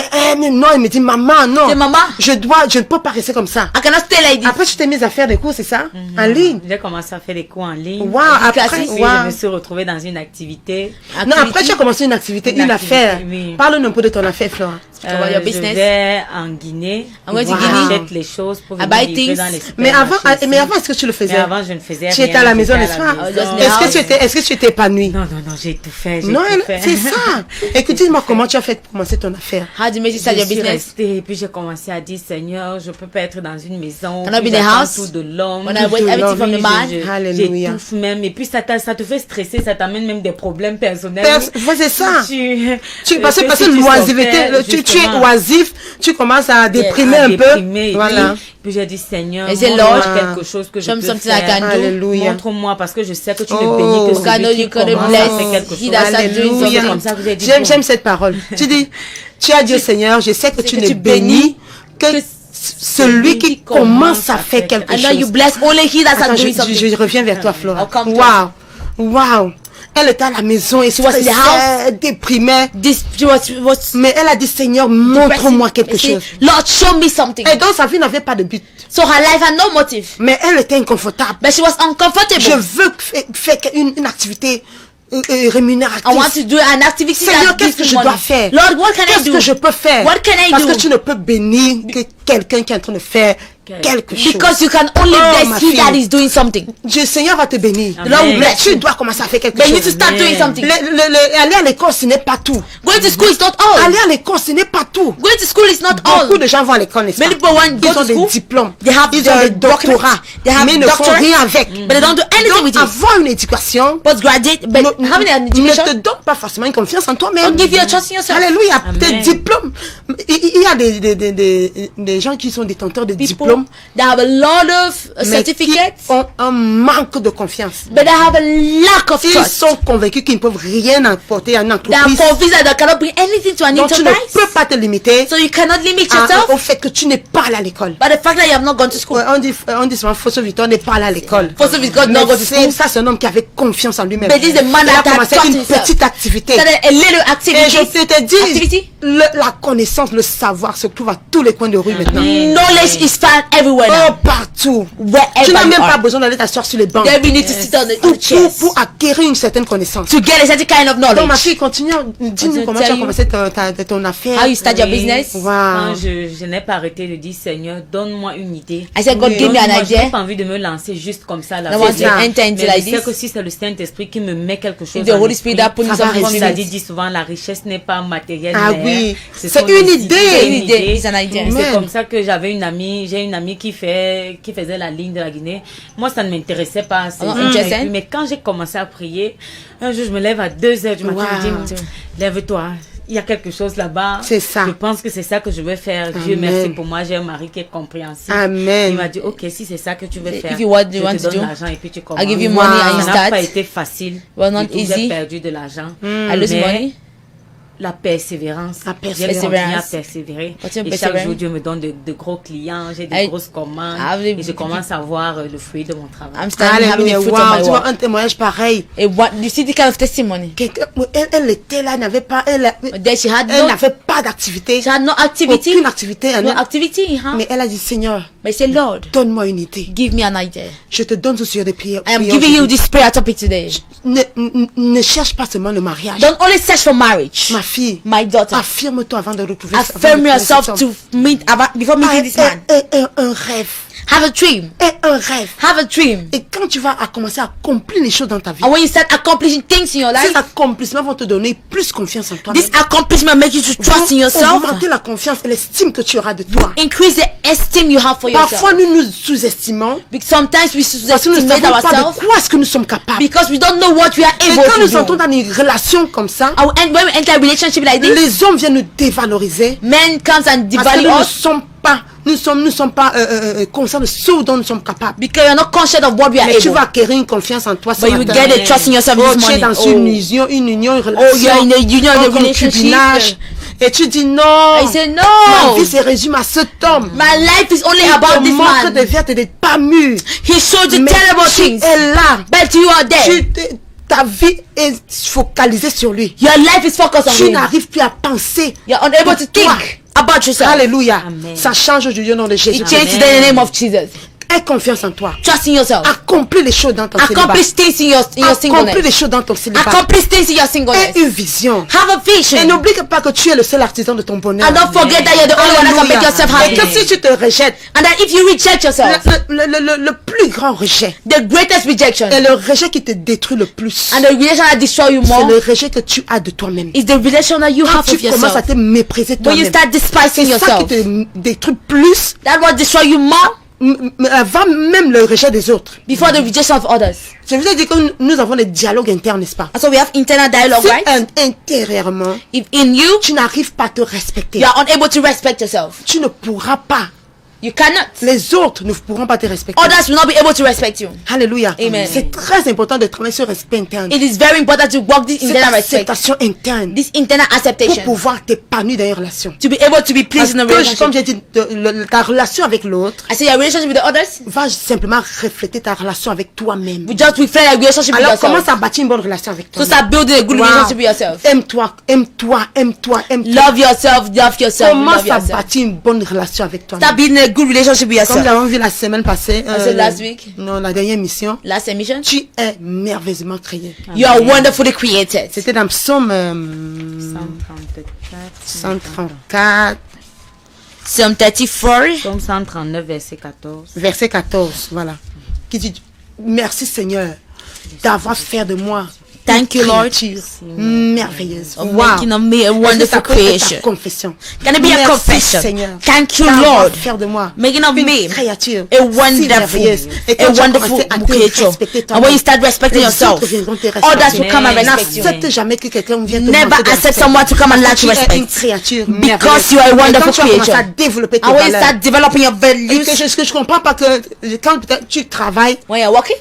non, elle me dit, maman, non. Say, Mama, Je ne peux pas rester comme ça. I cannot stay like this. Après, tu t'es mise à faire des cours, c'est ça? En ligne. J'ai commencé à faire des cours en ligne. Wow, après, classes. Puis je wow. me suis retrouvée dans une activité. Non, après, tu as commencé une activité, une affaire. Oui. Parle-nous un peu de ton affaire, Flora. About your Je business. vais en Guinée. I'm going to Wow. Guinea. J'achète les choses pour I venir buy livrer things. dans les Mais avant, supermarchés est-ce que tu le Mais faisais? avant, je ne faisais Tu rien. étais à la maison, j'étais n'est-ce à la pas? maison. Est-ce que tu étais épanouie? Non, j'ai tout fait. j'ai Non, tout fait. c'est ça. Écoute, dis-moi comment tu as fait pour commencer ton affaire. How do you make it start Je your suis business? restée et puis j'ai commencé à dire Seigneur, je peux pas être dans une maison. Cannot puis be in a j'attends house. tout de l'homme. When I wait everything from the man. Alléluia. J'étouffe même et puis ça te fait stresser, ça t'amène même des problèmes personnels. C'est ça. Parce que si tu l'oisiveté, sortais, tu es justement, oisif, tu commences à déprimer un peu. déprimer, et Voilà. Puis j'ai dit Seigneur, Et c'est montre-moi Lord, quelque chose que je show me peux something I faire. can do. Alléluia. Montre-moi parce que je sais que tu Oh. ne bénis que God knows celui qui you gonna commence bless à faire quelque he chose. that starts doing Alléluia. C'est comme ça que j'ai dit, J'aime bon. cette parole. Tu dis, tu as dit au Seigneur, je sais que tu que n'es tu béni que que celui qui commence à faire quelque I know you chose. bless only he that Attends, starts doing something. je reviens vers toi, Flora. I'll come to Waouh. Waouh. Elle était à la maison et was in the house. déprimée. This she was Mais elle a dit, Seigneur, montre-moi quelque Say, chose. Lord, show me something. Et donc, sa vie n'avait pas de but. So her life had no motive, Mais elle était inconfortable. but she was uncomfortable. Je veux faire une activité rémunérative. I want to do an activity Seigneur, that qu'est-ce gives que me je money. dois faire? Lord, what can I Qu'est-ce do? que je peux faire? What can I Parce do? que tu ne peux bénir que quelqu'un qui est en train de faire quelque chose. Because you can only Oh, ma bless he that fille. is doing something. Le Seigneur va te bénir. Amen. Lord will Mais bless tu you. dois commencer à faire quelque But you need to chose. start doing something. Aller à l'école, ce n'est pas tout. Going to school is not all. Aller à l'école, ce n'est pas tout. Going to school is not all. Beaucoup de gens vont à l'école, n'est-ce pas? Many people want to go Ils to ont des school. diplômes. They have Ils ont their des doctorats. documents. They have Mais ils ne font doctorates. rien avec. But they don't do anything with Donc, it. avoir une éducation Postgraduate, but having an ne te education donne pas forcément une confiance en toi-même. don't give you a trust in yourself. Alléluia. Amen. Tes diplômes. Il y a des gens qui sont détenteurs de People diplômes, that have a lot of mais qui certificates, ont un manque de confiance. but they have a lack of Ils trust. sont convaincus qu'ils ne peuvent rien apporter à une They are entreprise. convinced that they cannot bring anything to an Donc, tu ne enterprise. peux pas te limiter So you cannot limit au yourself fait que tu n'es pas allé à l'école. by the fact that you have not gone to school. Ouais, on dit souvent, Fosso Victor n'est pas allé à l'école. Fosso Victor Mais not go to school. ça, c'est un homme qui avait confiance en lui-même. But this is a man Il a that had commencé trust une himself. petite activité. Started a little Et activity. je te dis, Activity. la connaissance, le savoir se trouve à tous les coins de rue maintenant. Knowledge is found everywhere Oh, now. partout. Wherever Tu n'as you même pas are. besoin d'aller t'asseoir sur les bancs Then we need to sit on the pour chairs acquérir une certaine connaissance. to get a certain kind of Donc, ma knowledge. fille, continue. Dis-nous to comment tell tu as you commencé ton affaire. How you start your Oui. business. Wow. Quand je n'ai pas arrêté de dire Seigneur, donne-moi une idée. I said, God, Oui. give me an Donne-moi, je idea. n'ai pas envie de me lancer juste comme ça. Là, I want to enter into mais like je sais this. que si c'est le Saint-Esprit qui me met quelque chose If the en Holy Spirit esprit, that put ça something va in comme you. il a dit souvent, la richesse n'est pas matérielle. Ah mais oui. ce C'est sont une des idée. C'est Une idée. It's an idea. Et c'est Amen. comme ça que j'ai une amie qui faisait la ligne de la Guinée. Moi, ça ne m'intéressait pas. Interesting. Mais quand j'ai commencé à prier, un jour, je me lève à 2h du matin, Wow. je dis, lève-toi. Il y a quelque chose là-bas. C'est ça. Je pense que c'est ça que je veux faire. Dieu Amen. merci pour moi. J'ai un mari qui est compréhensif. Amen. Il m'a dit, ok, si c'est ça que tu veux If faire, you want- je you want te to donne do, l'argent et puis tu commences. I give you Wow. money and you Ça n'a pas start. été facile. Was not Du tout, easy. J'ai perdu de l'argent. I lose Mais money. la persévérance. La J'ai persévérance. continué à persévérer. Continue Et à chaque persévérer. jour, Dieu me donne de gros clients. J'ai des I- grosses commandes. I have Et the- je commence à voir le fruit de mon travail. I'm starting having Alléluia. the fruit Wow. of my Tu vois, work. un témoignage pareil. You see the kind of testimony. Elle était là, elle n'avait pas, elle Then she had n'avait pas d'activité. she had no activity. Aucune activité. No activity, huh? Mais elle a dit, Seigneur, But I said, Lord, donne-moi une idée. give me an idea. Je te donne ce sujet de prière. I am prière giving you aujourd'hui. this prayer topic today. Ne cherche pas seulement le mariage. Don't only search for marriage. Ma fille, My daughter, affirme-toi avant de recouvrir. affirm yourself to meet before meeting this man. Un rêve. Have a dream. Un rêve. Have a dream. Et quand tu vas commencer à accomplir les choses dans ta vie, And when you start accomplishing things in your life, ces accomplissements vont te donner plus confiance en toi. this accomplishment make you to trust in yourself. Augmenter la confiance et l'estime que tu auras de toi. Increase the esteem you have for Parfois, yourself. nous nous sous-estimons Because sometimes we parce que nous ne sous-estimate savons pas de ourselves quoi est-ce que nous sommes capables. because we don't know what we are Et able quand to nous entrons do. dans une relation comme ça, And when we enter a relationship like this, les hommes viennent nous dévaloriser men comes and parce que devalue nous ne us sommes pas nous sommes pas conscients de ce dont nous sommes capables. Because you're not conscious of what we are Mais tu able. vas acquérir une confiance en toi ce But you will matin. get a trust in yourself Oh, this tu es morning. dans une union, une relation. Oh, you are in a union, un a relationship. concubinage. Et tu dis non. I say Ma no. vie se résume à cet homme. My life is only Il about te this montre man. des vertes et des pas mûres. He showed you Mais terrible tu things. es là. But you are there. Ta vie est focalisée sur lui. Your life is focused on Tu him. n'arrives plus à penser. You're unable to Toi. think about yourself. Alléluia. Amen. Ça change aujourd'hui au nom de Jésus. It changes in the name of Jesus. Aie confiance en toi. Trust in yourself. Accomplis les choses dans ton célibat. Accomplish things in your Accomplis singleness. les choses dans ton célibat. Accomplish things in your singleness. Aie une vision. Have a Et vision. n'oublie pas que tu es le seul artisan de ton bonheur. And don't forget that you're the only one that can make yourself Et happy. que si tu te rejettes, And that if you reject yourself, le plus grand rejet the greatest rejection est le rejet qui te détruit le plus. and the relation that destroy you C'est more le rejet que tu as de toi-même. is the relation that you have Quand with tu commences à yourself. te mépriser When you toi-même, start despising c'est ça qui yourself, te détruit plus that will destroy you more avant même le rejet des autres. before the rejection of others. Je vous ai dit que nous avons des dialogues internes, n'est-ce pas? And so we have internal dialogue, Si right? intérieurement, If in you, tu n'arrives pas à te respecter, you are unable to respect yourself. tu ne pourras pas. You cannot. Les autres ne pourront pas te respecter. Others will not be able to respect you. Alléluia. Amen. C'est très important de travailler sur le respect interne. It is very important to work this Cette internal respect, acceptation interne this internal pour acceptation, pouvoir t'épanouir dans une relation. to be able to be Parce pleased in a que, relationship. comme j'ai dit, ta relation avec l'autre I say your relationship with the others va simplement refléter ta relation avec toi-même. will just reflect your relationship with Alors commence yourself. à bâtir une bonne relation avec So toi. start building a good relationship with yourself. Aime-toi, aime-toi, aime-toi, aime-toi. Love yourself, love yourself, Commence love à yourself. bâtir une bonne relation avec toi. Start building a good relationship with Comme nous yourself. avons vu la semaine passée, said last week. non, la dernière émission, Last emission, tu es merveilleusement créé. you are wonderfully created. C'était dans Psaume 134, 134. Psalm 34, Psaume 139, verset 14. verset 14, voilà, qui dit, merci Seigneur d'avoir fait de moi Thank you, Lord, créature merveilleuse. of making of me a wonderful creation. Confession. Can it be a Merci, confession? Seigneur, Thank you, d'avoir Lord, fait de moi making of une me créature a si wonderful, merveilleuse. Et a quand tu as wonderful commencé à te creature. respecter And when you start respecting les yourself, autres viendront te others respecter. will come and respect you. N'accepte jamais que quelqu'un vienne te Never manquer de accept respect. someone to come and lack Tu es une respect. créature Because merveilleuse. you are a Et wonderful quand tu vas commencer creature. à développer tes And when you valeurs, start developing your et values, que je comprends pas que quand peut-être tu travailles, when you're working,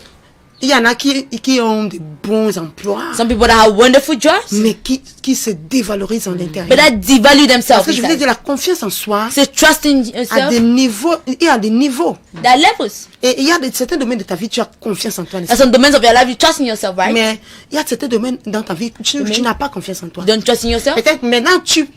il y en a qui ont de bons emplois, some people that have wonderful jobs, mais qui se dévalorisent en l'intérieur. but that devalue Parce themselves. que je vous ai dit, inside. la confiance en soi So trust in a yourself. des niveaux, il y a des niveaux. There are levels. Et il y a certains domaines de ta vie, tu as confiance en toi. n'est-ce There's pas? some domains of your life you trust in yourself, right? Mais il y a certains domaines dans ta vie, tu n'as pas confiance en toi. You don't trust in yourself. Peut-être maintenant tu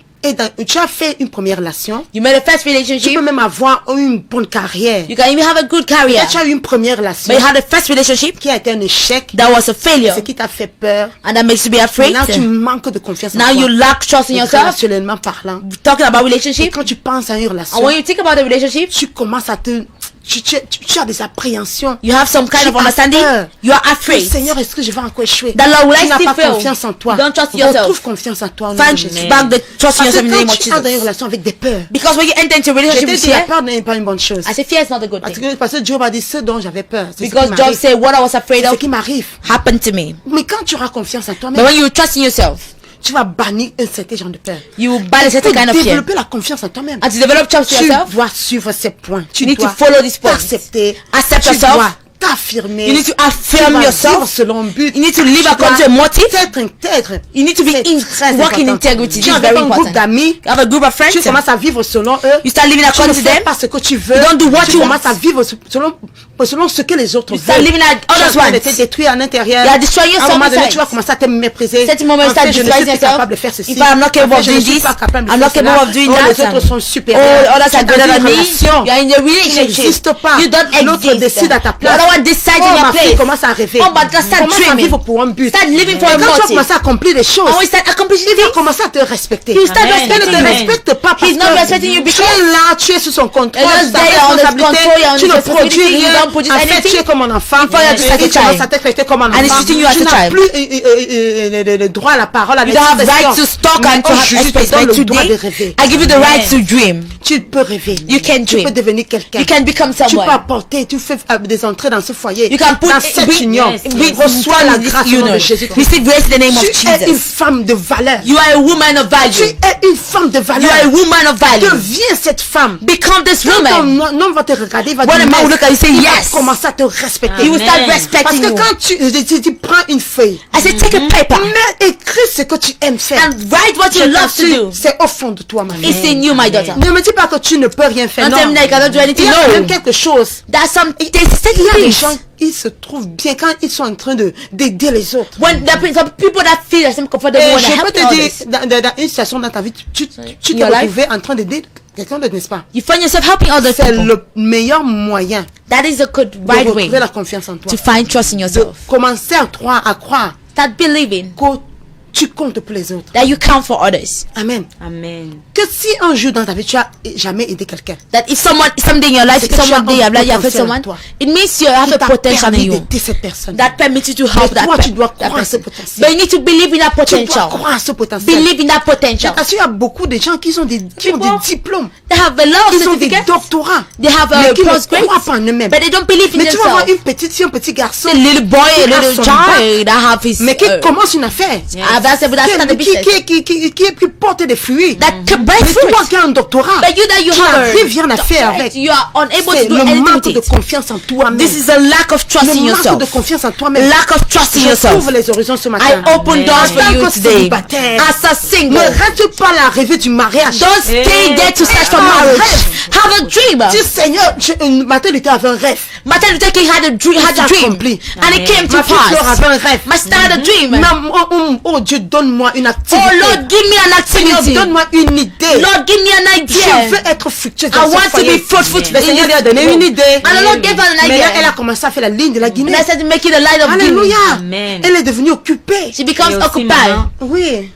as fait une première relation, You made a first tu relationship. peux même avoir une bonne carrière. You can even have a good career. Peut-être tu as eu une première relation But you had a first relationship qui a été un échec, that was a failure. ce qui t'a fait peur. And that makes you be afraid. Maintenant tu manques de confiance en Now toi. you lack trust in yourself. Relationnellement parlant. Talking about Et relationship. quand tu penses à une relation, And when you think about the relationship, tu commences à tu as des appréhensions. you have some kind Tu of as understanding. peur. You are Oh, afraid. Seigneur, est-ce que je vais encore échouer? The Lord will Tu n'as still pas fail. confiance en toi. You don't trust yourself. Retrouve confiance en toi. au nom de Find Jésus. back the trust in Parce que yourself in the name quand of tu as dans une Jesus. relation avec des peurs, Because when you enter into a je relationship t'ai with dit la fear, peur n'est pas une bonne chose. I say fear is not a good thing. Parce que Job a dit ce dont j'avais peur. C'est ce qui Because Job m'arrive. said what I was afraid C'est ce of qui m'arrive. happened to me. Mais quand tu auras confiance en But toi-même, when you trust in yourself, tu vas bannir un certain genre de peur. you will buy a certain Pour kind of fear. développer la confiance en toi-même. And to develop trust in Tu yourself, dois suivre ces points. Tu you need to dois follow these points. t'accepter. Accept Tu yourself. dois t'affirmer. You need to Tu affirm dois yourself. vivre selon le but. You need to live Tu according dois to a motive. être intègre. You need to be C'est très walk in important. integrity. Tu This as is very un groupe important. d'amis. You have a group of friends. Tu commences à vivre selon eux. You start living Tu ne according to fais them. pas ce que tu veux. You don't do what tu you commences want. à vivre selon ce que les autres You start veulent. living like Tu es en others train de want. te détruire à l'intérieur. You are destroying À un yourself moment donné, inside. tu vas commencer à te mépriser. Certain moment you En start fait, je ne destroying suis pas yourself. capable de faire ceci. If I'm not capable En of fait, je ne doing suis this, pas capable de I'm faire not capable cela. of doing Oh, that. les autres sont supérieurs. Oh, others Tu are es dans greater une than me. relation You are in a qui relationship. n'existe pas. You don't L'autre exist. décide à ta The place. other one decides Oh, in your ma fille place. commence à rêver. Oh, but start Commence à dreaming. vivre pour un but. Start living for Et a quand tu vas motive. commencer à accomplir les choses, And when you start accomplishing il va things, commencer à te respecter. he will start Amen. Il ne te respecting you. respecte pas parce He's not respecting you que tu because es là, tu es sous son contrôle, you're sous just ta there, you're on his responsabilité, control, you're on tu his ne produis responsibility, you rien. don't produce En fait, anything. tu es comme un enfant. Before you're just like a Et tu commences child. à te traiter comme un And he's enfant. treating you as Tu a n'as child. plus le droit à la parole, à you don't have l'expression. right to talk Mais and to have aujourd'hui, je te donne express. le droit de Today, rêver. I give you the right to dream. Tu peux rêver. You can Tu peux dream. devenir quelqu'un. You can become Tu peux someone. apporter, tu fais des entrées dans ce foyer, You can put dans cette union. Reçois la grâce au nom de Jésus. Receive grace in the name of Tu es une Jesus. femme de valeur. You are a woman of Tu value. es une femme de You valeur. are a woman of value. Deviens cette femme. Become this Quand woman. ton homme va te regarder, il va When dire a man will look at you, say il va yes. commencer à te respecter. He will start Amen. Parce respecting que you. quand tu prends une feuille, I said, take a paper mais écris ce que tu aimes faire. and write what you Je love to t'assure, do. c'est au fond de toi, ma fille. It's in you, my daughter. Ne me dis pas que tu ne peux rien faire. Don't Non. tell me that you cannot do Il anything. y a quand même No. quelque chose. There's some Il y a des things. gens, ils se trouvent bien quand ils sont en train d'aider les autres. When there are some people that feel themselves comfortable Et when je they peux help te dire, others. dans une situation dans ta vie, tu t'es Your life? retrouvé en train d'aider quelqu'un d'autre, n'est-ce pas? You find yourself helping other C'est people. le meilleur moyen That is a good de right way retrouver la confiance en toi. to find trust in De yourself. commencer à croire Start believing que tu comptes pour les autres. that you count for others. Amen. Amen. Que si un jour dans ta vie, tu as jamais aidé quelqu'un, That if someday in your life, C'est que tu someone as un day in your life you have helped potentiel en someone, toi. it means you have qui a t'a potential in permis you d'aider cette personne. that permits you to Mais help that, toi, tu dois that croire ce person. potentiel. But you need to believe in that Tu dois potential. croire à ce potentiel. Believe in that potential. Parce qu'il y a beaucoup de gens qui ont des diplômes, They have a lot of ils ont des certificates. doctorats, They have mais a qui ne postgrad, croient pas en eux-mêmes. but they don't believe in Mais tu vas voir themselves. une petite fille, un petit garçon, A little boy, a qui a little son child that have his mais qui commence une affaire, that's a business qui porte des fruits. that can bear Mais toi fruit. qui as un doctorat, But you that you tu have n'arrives rien à faire doctorate, avec. you are unable C'est to do le anything manque with de it. confiance en toi-même. This is a lack of trust in Le manque yourself. de confiance en toi-même. Lack of trust in Je yourself. t'ouvre les horizons ce matin. I open doors for En you tant que today. célibataire, As a ne single, reste pas là à rêver du mariage. don't stay there to search for marriage. Have a dream. Dis Seigneur, Martin Luther avait un rêve. Martin Luther King had a dream, accompli. and it came to Ma fille Flore pass. avait un rêve. My star had a dream. Oh Dieu, donne-moi une Oh activité. Lord, give me an Seigneur, activity. donne-moi une idée. Lord, give me an Je idea. veux être fructueuse I dans ce want to foyer. be fruitful Le Seigneur lui a donné une idée. And the Lord gave her an Mais là, elle a idea. commencé à faire la ligne de la Guinée. And I said, make it a light of Alléluia. Guinea. Amen. Elle est devenue occupée. She becomes Et aussi, occupied. maman, Oui.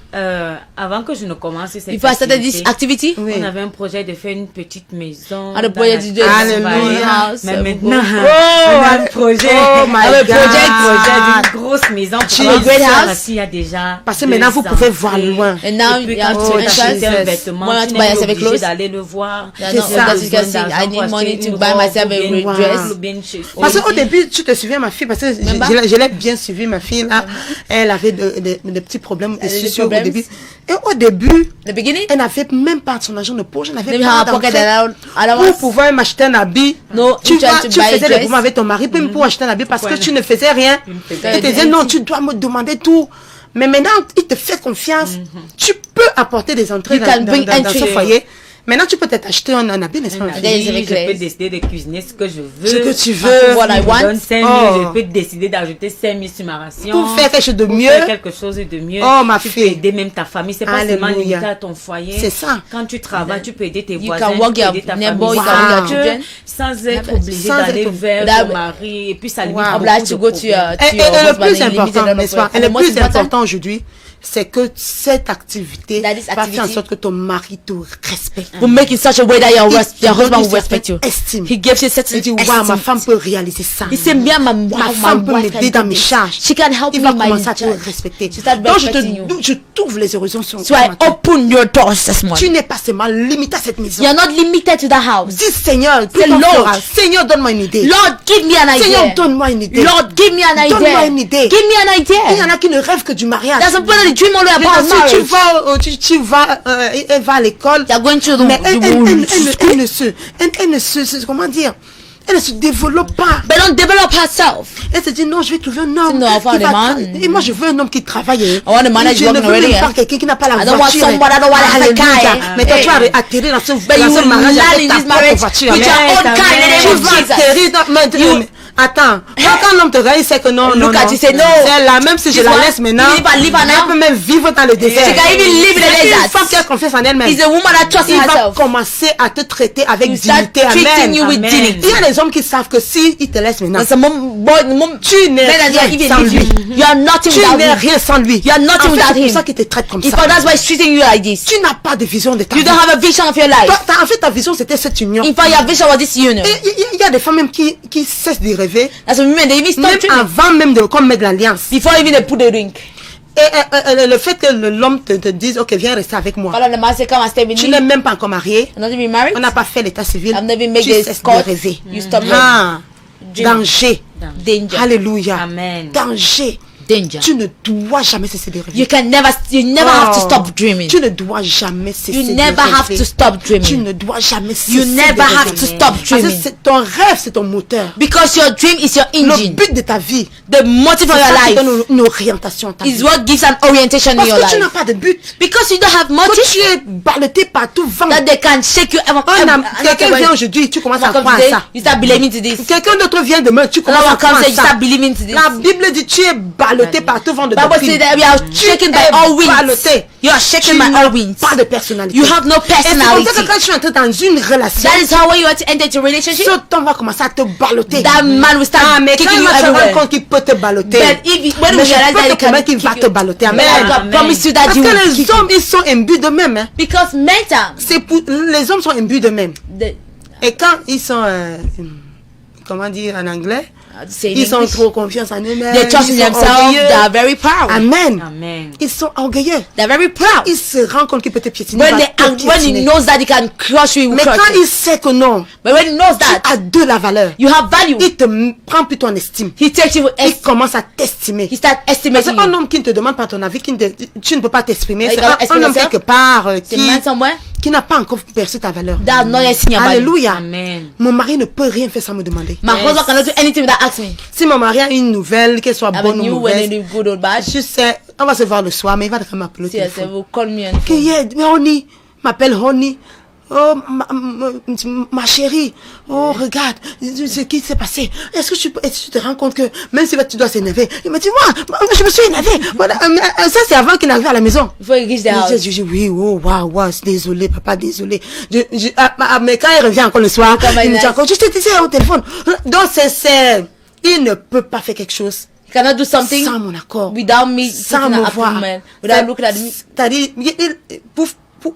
Avant que je ne commence cette Before I started this activité, activity, Oui. on avait un projet de faire une petite maison. And the dans project la to do a Alléluia. house. Mais maintenant, Oh, on a un projet. oh my un God. projet d'une grosse maison. Tu Pour es avoir great ça, house. s'il y a déjà Parce que maintenant, vous pouvez voir entrées. loin. And now Et puis you quand have tu to veux t'acheter un enter. vêtement, When I tu want to buy n'es yourself a pas obligé clothes, d'aller le voir. Yeah, Tu no, as ça. because you besoin can see, d'argent I pour need money acheter to une buy robe myself ou bien a une dress. ou bien une chose. Parce qu'au début, tu te souviens, ma fille, parce que je l'ai bien suivi, ma fille, là, elle avait des petits problèmes Elle avait des sociaux au problèmes. début. Et au début, The beginning, elle n'avait même pas son argent de poche, elle n'avait maybe pas have a pocket d'entrée that I pour don't pouvoir m'acheter un habit. No, Tu you try vois, to tu buy a faisais des dress. problèmes avec ton mari, même pour acheter un habit, parce que Voilà. tu ne faisais rien. faisais Il te disait, non, tu dois me demander tout. Mais maintenant, il te fait confiance. Tu peux apporter des entrées You can bring dans ce entry. foyer. Maintenant, tu peux t'acheter un habit, n'est-ce pas? Oui, There is a je request. peux décider de cuisiner ce que je veux. Ce que tu veux. What I Si tu me want. donnes 5 000, Oh. je peux décider d'ajouter 5 000 sur ma ration. Pour faire quelque chose de Pour mieux. faire quelque chose de mieux. Oh, ma tu fille. peux aider même ta famille. C'est pas seulement Alléluia. limité à ton foyer. C'est ça. Quand tu travailles, tu peux aider tes You voisins, can tu work peux your aider ta neighbor, famille. you can work your Que children. sans être obligé Sans d'aller être vers that- ton mari. Et puis ça limite Wow. beaucoup obliged to de go to problèmes. your Et your le husband plus and limit the important, number n'est-ce pas? of- Et le the most plus important, important aujourd'hui, c'est que cette activité That this va faire en activity sorte que ton mari te respecte. will make in such a way that your Il husband donne will une respect you. certaine estime. He gives you certain Il dit, waouh, ma femme peut réaliser ça. He said, me and Ma femme peut m'aider dans mes charges. She can help Il me va in my commencer à te charge. respecter. She start Donc, respecting you. je t'ouvre les horizons sur So ce I matin. open your doors this morning. Tu n'es pas seulement limité à cette maison. You're not limited to the house. Dis Seigneur, plus Say, ton Lord. Flora, Seigneur, donne-moi une idée. Lord, give me an Seigneur, idea. donne-moi une idée. Lord, give me an idea. Donne-moi une idée. Give me an Il y en idea. a qui ne rêvent que du mariage. There's some people that dream only Mais about si tu marriage. vas, elle va à l'école, They're going to the mais elle school, ne se, comment dire, elle ne se développe pas. but don't develop herself. Elle se dit non, je vais trouver un homme. No, I found qui a va man. Et moi, je veux un homme qui travaille. I want a man that's Je ne working veux already, même pas eh? quelqu'un qui n'a pas la I don't want voiture. someone that don't want to have a car, Alléluia. eh? Mais toi, Eh. tu vas atterrir dans ce But you mariage land avec in ta this propre marriage voiture. with your Amen. own car in the name Tu of vas Jesus. atterrir dans... Attends, quand l'homme te regarde, il sait que non, non, Look at non. you, say no. C'est là, même si je This la one, laisse maintenant, you live her now. elle peut même vivre dans le désert. She can even live in the C'est une desert. femme qui a confiance en elle-même. He's a woman that trusts Il va herself. commencer à te traiter avec You start dignité. treating Amen. you with Amen. dignity. Il y a des hommes qui savent que si ils te laissent maintenant, There's a mom, tu n'es men that rien even sans leave you. lui. You are nothing Tu without n'es him. rien sans lui. You are nothing En fait, without c'est pour him. ça qu'il te traite comme If ça. that's why he's treating you like this. Tu n'as pas de vision de ta You vie. don't have a vision of your life. En fait, ta vision, c'était cette union. In fact, your vision was this union. Et il y a des femmes même qui cessent de rêver, That's what women, they even stop même dreaming. avant même de comme mettre l'alliance. Before even they put the ring. Et le fait que l'homme te dise, ok, viens rester avec moi. Follow the man say, come and stay with Tu me. n'es même pas encore marié. I'm not even married. On n'a pas fait l'état civil. I've never made Tu this cesses de court. rêver. You stop Ah, dreaming. danger. Danger. Alléluia. Amen. Danger. Danger. Tu ne dois jamais cesser de rêver. You never have to stop dreaming. Tu ne dois jamais cesser You de never have rêver. to stop Tu dreaming. ne dois jamais cesser You never de have rêver. to stop Parce que dreaming. ton rêve, c'est ton moteur. Because your dream is your Le engine. but de ta vie, The motive c'est of ça qui your life donne une orientation à ta is vie. what gives an orientation in Parce your que tu n'as life. pas de but. Because you don't have Quand motive, tu es ballotté partout, vent. that they can shake you. Quelqu'un vient aujourd'hui, tu commences à croire à ça. You start believing to this. Quelqu'un d'autre vient demain, tu commences Another à one croire comes à and you ça. start believing to this. La Bible dit tu es ballotté partout, vent de Bible says doctrine. that we are shaken by all winds. Ballotté. You are Tu shaken by all n'as winds. pas de personnalité. You have no Et c'est comme personality. ça que quand tu entres dans une relation, That is how when you want to enter into a relationship, ce temps va commencer à te balloter. that man will start Mais quand kicking il you va se rendre everywhere. compte qu'il peut te balloter, But if when mais we je realize peux that te he can promettre qu'il kick va you, te balloter. but Amen. I can Amen. promise you that Parce you que will les kick hommes, you. ils sont imbus d'eux-mêmes. Hein. Because mental, Les hommes sont imbus d'eux-mêmes. the, Et quand ils sont, comment dire en anglais, say in ils sont English, trop confiance en eux-mêmes. they trust in ils sont themselves. orgueilleux. They are very proud. Amen. Amen. Ils sont orgueilleux. They're very proud. Il se rend compte qu'il peut te piétiner. When il va they te when he piétiner. knows that he can crush you, he will Mais crush quand you. il sait que non, But when he knows tu that as de la valeur, you have value, il te prend plus ton estime. he takes you. Il commence à t'estimer. He starts Parce estimating qu'un you. homme qui ne te demande pas ton avis, tu ne peux pas t'exprimer. Like, C'est you cannot un homme express quelque part The man somewhere qui n'a pas encore perçu ta valeur. that not yet seen your value. Alléluia. Amen. Mon mari ne peut rien faire sans me demander. My husband cannot do anything without asking me. Si mon mari a une nouvelle, qu'elle soit I bonne mean, ou you when mauvaise, you do good or bad, je sais, on va se voir le soir, mais il va quand même m'appeler au see yourself, téléphone. will call me on the Que phone. yeah, Honey, m'appelle Honey. Oh, ma chérie. Oh, regarde, ce qui s'est passé. Est-ce que tu te rends compte que même si tu dois s'énerver, il me dit, moi, je me suis énervé. Voilà, ça, c'est avant qu'il arrive à la maison. Before you reach the house, Je dis, oui, oh, waouh, désolé, papa, désolé. Mais quand il revient encore le soir, il me dit encore, je te disais au téléphone. Donc, il ne peut pas faire quelque chose you cannot do something sans mon accord, without me sans taking me an voir. approval, without looking at me. C'est-à-dire,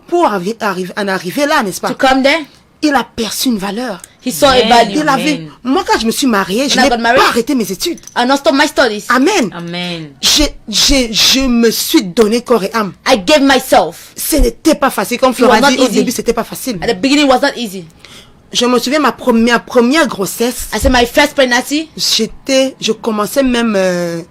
pour en arriver là, n'est-ce pas? To come there, Il a perçu une valeur. he saw a Amen. value. Il a vu. Amen. Moi, quand je me suis mariée, je When I n'ai got married, pas arrêté mes études. I not stop my studies. Amen. Amen. Je me suis donné corps et âme. I gave myself. Ce n'était pas facile. Comme was Flora not dit, au easy. début, c'était pas facile. At the beginning, it was not easy. Je me souviens, ma première grossesse, I said my first pregnancy, je commençais même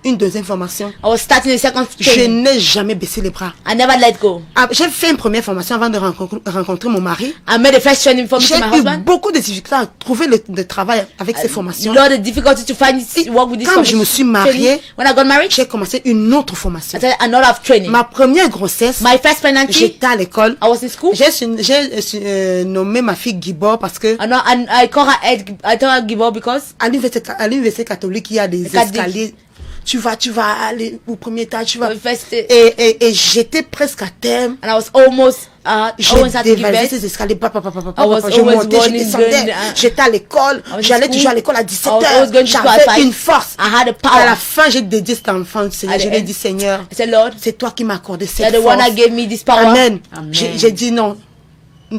une deuxième formation. I was starting the second Je training. n'ai jamais baissé les bras. I never let go. J'ai fait une première formation avant de rencontrer mon mari. I made the first training for me J'ai to my eu husband. beaucoup de difficultés à trouver le travail avec ces formations. Lot of difficulty to find Et work with this quand je me suis mariée, training. When I got married, J'ai commencé une autre formation. I started another training. Ma première grossesse, My first pregnancy, j'étais à l'école. I was in school. J'ai nommé ma fille Gibor parce que I call her Ed, I told her give up because à l'université catholique, il y a des Catholique. escaliers. Tu vas aller au premier étage, tu vas. the first, Et j'étais presque à terme. and I was almost J'ai had to give dévalisé birth. ces escaliers. I was Je always montais, je running, descendais. going, J'étais à l'école. was in J'allais school. toujours à l'école à I was always 17h. going to school at J'avais 5. une force. I had a À la power. fin, j'ai dédié cet enfant. Seigneur. At the Je lui ai end, dit, Seigneur, I said, Lord, c'est toi qui m'as accordé you're cette the one force. that gave me this power. Amen. Amen. J'ai dit non.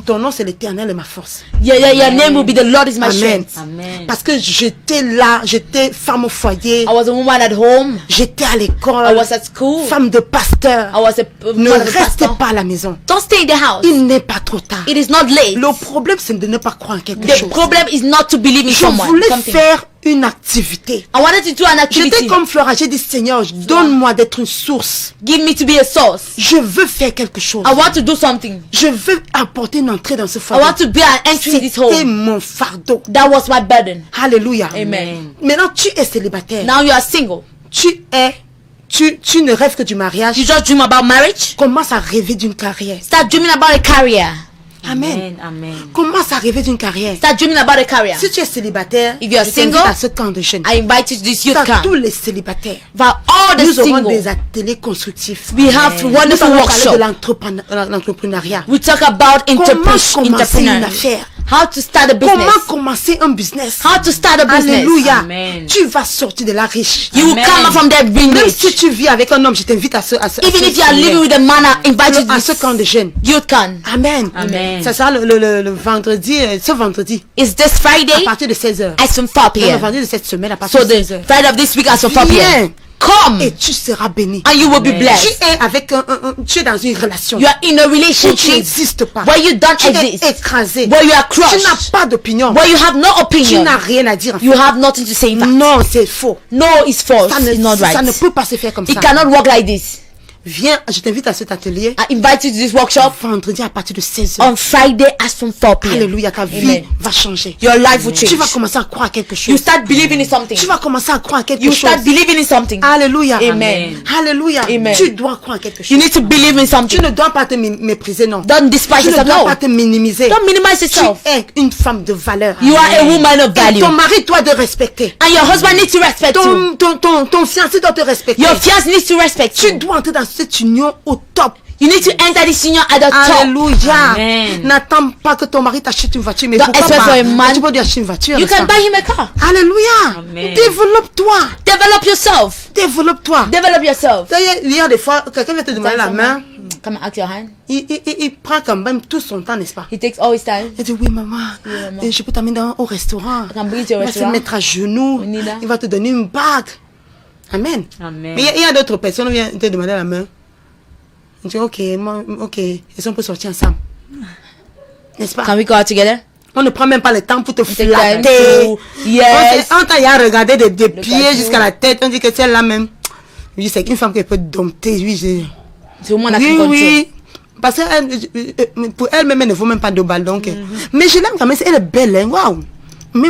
Ton nom, c'est l'Éternel et ma force. Your name will be the Lord is my Amen. strength. Amen. Parce que j'étais là, j'étais femme au foyer, I was a woman at home. j'étais à I l'école, was at school. femme de pasteur. I was a Ne woman of a restez pastor. pas à la maison. Don't stay in the house. Il n'est pas trop tard. It is not late. Le problème, c'est de ne pas croire en quelque The chose. problem is not to believe in Je someone. voulais Something. faire une activité. I wanted to do an activity. J'étais comme Flora, j'ai dit Seigneur, donne-moi d'être une source. Give me to be a source. Je veux faire quelque chose. I want to do something. Je veux apporter une entrée dans ce I foyer. want to be an entry in this C'était home. mon fardeau. That was my burden. Alléluia. Amen. Maintenant, tu es célibataire. Now you are single. Tu ne rêves que du mariage. You just dream about marriage. Commence à rêver d'une carrière. Start dreaming about a career. Amen. Amen. Commence à rêver d'une carrière. Start dreaming about a career. Si tu es célibataire, If you are je t'invite single, à ce camp de jeunes. I invite you to this youth Car tous camp. les célibataires, For all the nous aurons single, des ateliers constructifs. we have Nous wonderful allons parler de workshops. l'entrepreneuriat. We talk about Comment commencer une entrepreneur. affaire? How to start a Comment business. commencer un business? How to start a business. Alléluia. Amen. Tu vas sortir de la riche. You will Amen. come out from there being Même rich. si tu vis avec un homme, je t'invite à ce Even if you are living with a man, I invite you to à ce camp de this jeunes. youth camp. Amen. Amen. Ça sera le vendredi, ce vendredi, It's this à Friday partir de 16h. at some 4 Le p.m. vendredi de cette semaine à partir So de the 16h. Friday of this week at some 4 p.m. Viens, come et tu seras béni. and you will be Amen. Tu blessed. es avec tu es dans une relation. You are in a Où tu relationship n'existes pas. where you don't Tu es exist, écrasé. where you are Tu n'as crushed, pas d'opinion. where you have no Tu opinion. n'as rien à dire. En You fait. have nothing to say. In fact. Non, c'est faux. No, it's false. Ça ne, It's not ça ne right. peut pas se faire comme It ça. cannot work like this. Viens, je t'invite à cet atelier. I invite you to this workshop Vendredi à partir de 16h. on Friday as from 4 p.m. Alléluia, ta vie Amen. va changer. Your life will change. Tu vas commencer à croire à quelque You chose. start believing in something. Tu vas commencer à croire à quelque You chose. start believing in something. Alléluia. Amen. Alléluia. Amen. Tu dois croire à quelque chose. You need to believe in Tu something. ne dois pas te mépriser, non. Don't despise Tu ne yourself. dois No. pas te minimiser. Don't minimize Tu yourself. es une femme de valeur. You are a woman of Et value. ton mari doit te respecter. And your husband needs to respect you. Ton fiancé doit te respecter. Your fiance needs to respect Tu you. dois entrer dans cette union au top. You need to enter this union at the top. Alléluia. Amen. N'attends pas que ton mari t'achète une voiture. Mais Don't pourquoi expect pas? for a man- Tu peux lui acheter une voiture. You n'est-ce can pas? buy him a car. Alléluia. Amen. Développe-toi. Develop yourself. Développe-toi. Develop yourself. D'ailleurs, il y a des fois, quelqu'un vient te demander la main. Come and ask your hand. Il prend quand même tout son temps, n'est-ce pas? He takes all his time. Il dit, oui, maman, maman. je peux t'amener au restaurant. I can bring you to a Il va se restaurant. mettre à genoux. We need that. Il va te donner une bague. Amen. Amen. Mais il y a d'autres personnes qui viennent te demander la main. Il dit, ok, est-ce qu'on peut sortir ensemble? N'est-ce pas? Can we go out together? On ne prend même pas le temps pour te take time flatter. to- Yes. On t'a regardé des at pieds you. jusqu'à la tête. On dit que celle-là même. Oui, c'est une femme qui peut dompter. Oui, It's a woman that oui, can control. oui. Parce que pour elle-même, elle ne vaut même pas 2 balles. Donc, mais je l'aime quand même. Elle est belle. Hein. Waouh. Mais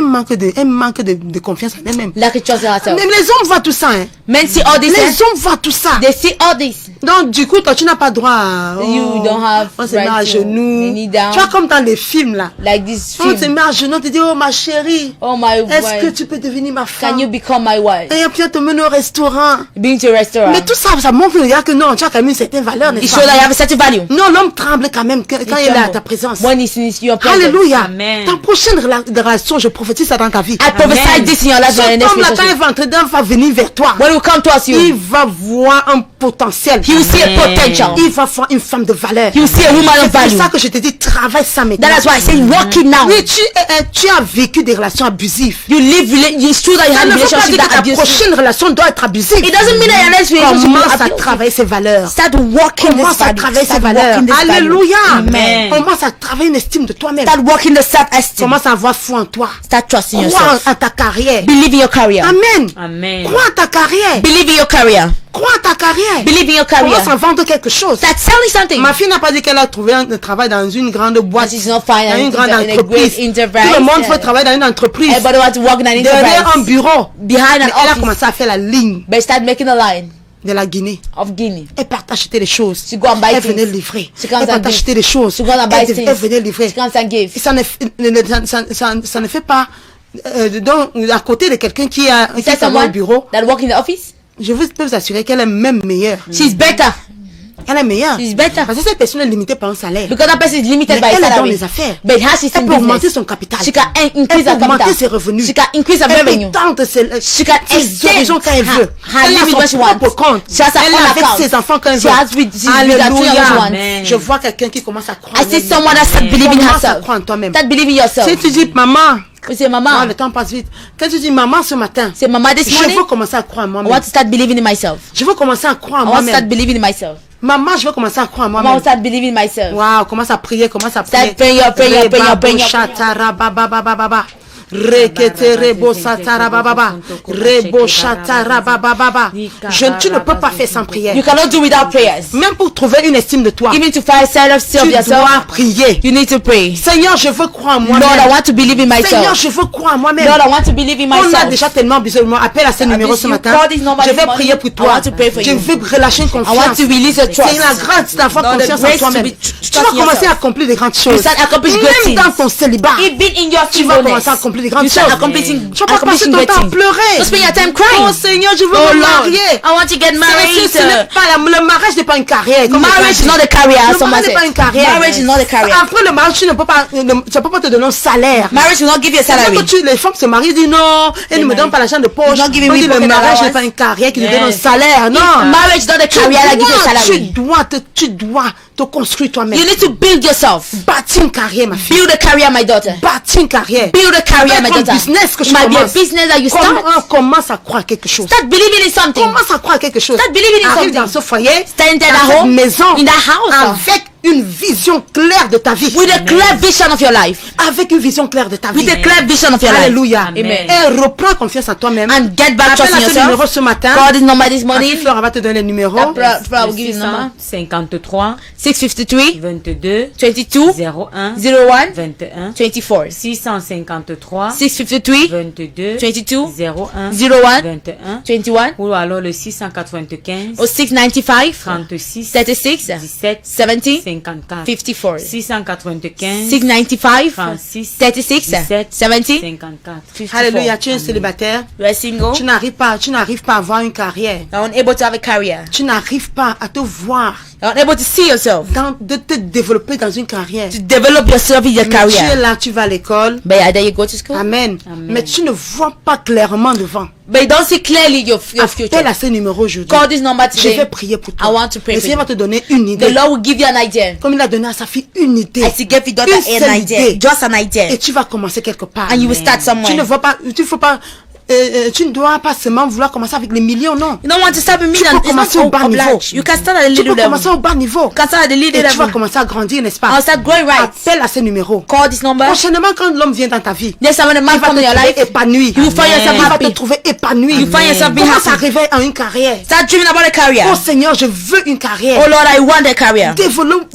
elle manque de confiance en elle-même. Like a trust in herself. Même les hommes voient tout ça. Hein. Men see all this. Les eh? hommes voient tout ça. They see all this. Donc, du coup, toi, tu n'as pas droit à... You don't have on se met à right to genoux. knee down. Tu vois, comme dans les films, là. Like this On te film. met à genoux, on te dit, oh, ma chérie, Oh my est-ce que wife. tu peux devenir ma Can femme? you become my wife? Et puis, on te mène au restaurant. Being to a restaurant. Mais tout ça, ça montre que non, tu as quand même une certaine valeur, It n'est-ce shows that you pas? have a certain value. Non, l'homme tremble quand même quand il est à ta présence. When he's in your presence. Alléluia. Amen. Ta prochaine relation, je prophétise ça dans ta vie. I prophesy Amen. this in your life Ce for the next homme-là, quand il relationship. va entrer dedans, va venir vers toi. When he will come towards you, Il va voir un potentiel. he will see a Amen. potential. Il va voir une femme de valeur. He will see a woman of C'est pour value. ça que je te dis, travaille ça maintenant. That is why I say work it now. Oui, tu as vécu des relations abusives. It's true that you Ça have ne a veut pas relationship dire que that ta abusive. prochaine relation doit être abusive. It doesn't mean that your next relationship will Commence à abuse. travailler ses valeurs. Start working this Commence à value. travailler ses Start valeurs. working this value. Alléluia. Amen. Commence à travailler une estime de toi-même. Start working the self-esteem. Commence à avoir foi en toi. Start trusting Crois yourself. en ta carrière. Believe in your career. Amen. Amen. Crois en ta carrière. Believe in your career. Crois en ta carrière. Believe in your Commence à career. vendre quelque chose. Start selling something. Ma fille n'a pas dit qu'elle a trouvé un travail dans une grande boîte, She's not fine dans une grande in a great entreprise. Tout enterprise. le monde veut travailler dans une entreprise. Everybody wants to work in an Derrière un enterprise. bureau. Behind an Mais elle a office. commencé à faire la ligne But start making a line de la Guinée. of Guinea. Elle part acheter les choses. She go and buy Elle venait things. livrer. She comes Elle part and give. acheter les choses. She goes and buy things. Elle venait livrer. She comes and give. Et ça ne fait pas donc à côté de quelqu'un qui a Is there qui travaille au someone bureau. that work in the office? Je peux vous assurer qu'elle est même meilleure. She's better. Elle est meilleure. She's better. Parce que cette personne est limitée par un salaire. Because that person is limited Mais by elle est dans salary. les affaires. But how she's Elle in peut augmenter business. son capital. She can increase her Elle peut augmenter capital. ses revenus. She can increase her Elle revenue. peut tendre She can ses horizons quand elle extend veut. her Elle limit a when she son wants. propre compte. She has her Elle est own avec account. ses enfants quand elle She veut. has with her children Alléluia. once. Amen. Je vois quelqu'un qui commence à croire I en see elle-même. someone that start believing in Commence à herself. croire en toi-même. Start believing yourself. Si tu dis maman, You say, Mama, le temps passe vite. Quand tu dis maman ce matin, say, Mama, this je morning, veux commencer à croire en I moi-même. want to start believing in myself. Je veux commencer à croire en I want to start moi-même. believing in myself. Maman, je veux commencer à croire en I want moi-même. to start believing in myself. Waouh, commence à prier, commence à prier. Start praying, praying, praying, praying. Reba Rekete rebo satara bababa. Rebo shatara bababa. Tu ne peux pas faire sans prière. You cannot do without prayers. Même pour trouver une estime de toi, Even to find self tu yourself, dois prier. you need to pray. Seigneur, je veux croire en Lord, I moi-même. want to believe in Seigneur, myself. je veux croire en moi-même. Lord, I want to believe in On a myself. déjà tellement besoin. Appelle à ce numéro ce you matin. call this number Je this vais morning, prier pour I toi. want to pray for Je you. veux relâcher une I want confiance. to release a trust. C'est la grâce d'avoir Lord, the confiance en grace to toi-même. be Tu trust vas in commencer à yourself. accomplir des grandes choses. You start accomplish great Même things. dans ton célibat. Even in your Tu vas commencer à singleness, accomplir des grandes you start choses. accomplishing Tu vas pas passer ton great temps à things. pleurer. Don't spend your time crying. Oh Seigneur, je veux Oh me Lord, marier. I want to get married. Ce n'est pas le mariage n'est pas une carrière. comme Marriage les is gens not a career, disent. as Le someone mariage n'est said. pas une carrière. Marriage is not a career. Après le mariage, tu ne peux pas te donner un salaire. Marriage will not give you a C'est salary. que les femmes se marient et disent non, elle ne me donne pas l'argent de poche. Not giving On me dit le pocket mariage n'est allowance. pas une carrière qui nous Yes. donne un salaire. Non. Marriage is not a career that gives you a salary. Tu dois te construire toi-même. You need to build yourself. Bâtis une carrière, ma fille. Build a career, my daughter. Bâtis une carrière. Build a career, my Peut-être un daughter. business que It tu might be a commences. business that you start. Commence à croire quelque chose. Start believing in something. Commence à croire quelque chose. Start believing in Arrive something. dans ce foyer, Stand at dans cette home, maison, in that house, avec une vision claire de ta vie. with a clear vision of your life. Avec une vision claire de ta vie. With a clear vision of your life. Alléluia. Amen. Et reprends confiance en toi-même. And get back trust in Appelle à ce numéro yourself. ce matin. Call this number this Ma fille morning. Fleur va te donner le numéro. Fleur will give you the number. 653 653 22 22 01 01 21 24. 653 653 22 22 01 01 21 21 ou alors le 695 or 695 36 36 17 70 54 54. 695 695 36 36 17 70 54. 54. Alléluia, tu es un célibataire. You are single. Tu n'arrives pas à avoir une carrière. You're unable to have a career. Tu n'arrives pas à te voir, You're unable to see yourself. de te développer dans une carrière. To develop yourself in your Mais tu es career. là, tu vas à l'école. But yeah, there you go to school. Amen. Amen. Mais tu ne vois pas clairement devant. But you don't see clearly your future. Appelle à ce numéro aujourd'hui. Call this number Je vais today. prier pour I toi. want to pray Le for Seigneur va you. te donner une The idée. Lord will give you an idea. Comme il a donné à sa fille une idée. As he gave your daughter Une seule an idea. idée. Just an idea. Et tu vas commencer quelque part. And you will start Tu ne somewhere. vois pas, tu ne dois pas seulement vouloir commencer avec les millions, non. You don't want to start with Tu million. peux It's not commencer au bas niveau. obliged. You can start at a Tu little peux level. commencer au bas niveau. You can start at the little Et tu vas level. commencer à grandir, n'est-ce pas? I'll start growing right. Appelle à ce numéro. Call this number. Prochainement, quand l'homme vient dans ta vie, Next time when a il man va comes in te your trouver life, épanoui. you will find yourself Il va te happy. trouver épanoui. You find yourself being Commence à happy. rêver à une carrière. Start dreaming about a career. Oh Seigneur, je veux une carrière. Oh Lord, I want a career. Développe,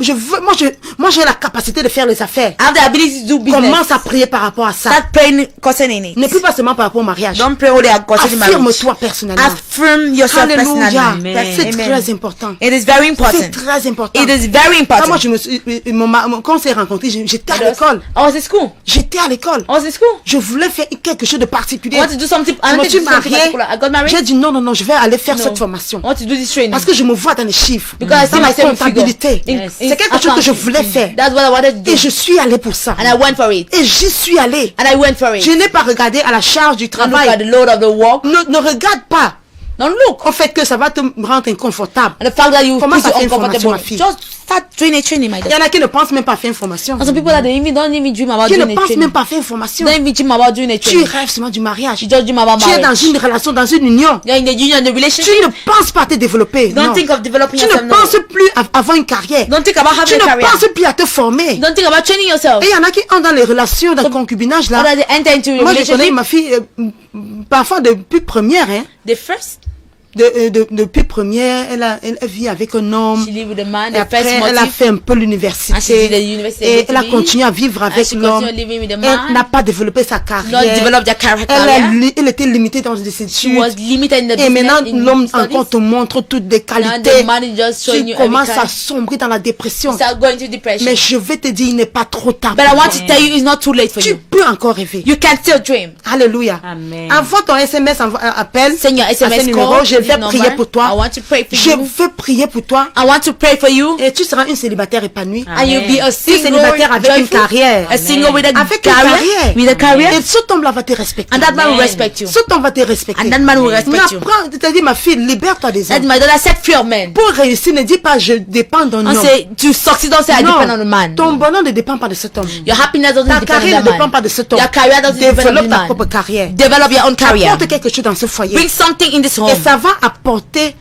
moi j'ai la capacité de faire les affaires. I have the ability to do business. Commence à prier par rapport à ça. Start praying concerning it. Ne plus pas seulement par rapport au mariage. Don't pray only concerning marriage. Affirme-toi personnellement. Affirm yourself Alléluia. personally. C'est Amen. très important. It is very C'est important. très important. It is very Quand moi important. je me suis, quand on s'est rencontrés, j'étais à l'école. I was in school. J'étais à l'école. I was in school. Je voulais faire quelque chose de particulier. I want to do something. I Je want me to suis do something mariée. particular. I got married. J'ai dit non, je vais aller faire No. cette formation. I want to do this training. Parce que je me vois dans les chiffres, Because I see dans la myself in comptabilité. figure. Yes. C'est quelque chose que je voulais faire. That's what I wanted to Et do. je suis allée pour ça. And I went for it. Et j'y suis allée. And I went for it. Je n'ai pas regardé à la charge du Don't look at travail. the load of the work. Ne regarde pas Don't look. au fait que ça va te rendre inconfortable. And the fact that you Comment put ça you fait une formation, uncomfortable. ma fille? Just start doing a training, my Il y daughter. en a qui ne pensent même pas faire une formation. And some people that they even don't even dream about Qui ne doing a pensent training. même pas faire une formation. Don't even dream about doing a Tu training. rêves seulement du mariage. You just dream about Tu es dans marriage. une relation, dans une union. You're in the union, the Tu relationship. ne penses pas à te développer. Don't Non. think of developing Tu yourself. ne No. penses plus à avoir une carrière. Don't think about Tu having a ne career. penses plus à te former. Don't think about training yourself. Et il y en a qui ont dans les relations de concubinage là. Or that they enter into a Moi je connais relationship. ma fille parfois depuis première, hein. The first, Depuis première, elle vit avec un homme. she live with a man. Et The first après, elle a motive. fait un peu And she did the l'université. university Et elle a degree. continué à vivre avec she l'homme. continued living with the Elle n'a man. pas développé sa Not carrière. develop their career. Elle était limitée dans ses She études. was limited in the Et business. maintenant, in l'homme studies. encore te montre toutes des Now qualités. the man is just showing Tu you every commences à kind. sombrer dans la dépression. Start going to depression. Mais je vais te dire, il n'est pas trop tard. But I pour want toi. to tell you, it's not too late for Tu you. peux encore rêver. You can still dream. Alléluia. Amen. Envoie ton SMS, appelle Send your à ce SMS numéro. call. Je to this vais prier number. pour I toi. want to pray for Je you. veux prier pour toi. I want to pray for you. Et tu seras une célibataire épanouie. Amen. And you'll be a Une single, célibataire avec une joyful, carrière. a single with a Avec une career, carrière. with a career, Et cet homme-là va te respecter. and that man will Amen. respect you. Cet homme va te respecter. And that man will respect you. C'est-à-dire, ma fille, libère-toi des That hommes. my daughter set free of men. Pour réussir, ne dis pas je dépends d'un And homme. say to succeed, don't say I depend on a man. Ton bonheur ne dépend pas de cet homme. Your happiness doesn't Ta depend on carrière that ne dépend man. pas de cet homme. Your career doesn't depend on Développe the ta man. propre carrière. Develop your own career. Apporte quelque chose dans ce foyer. Bring something in this home. Et ça va apporter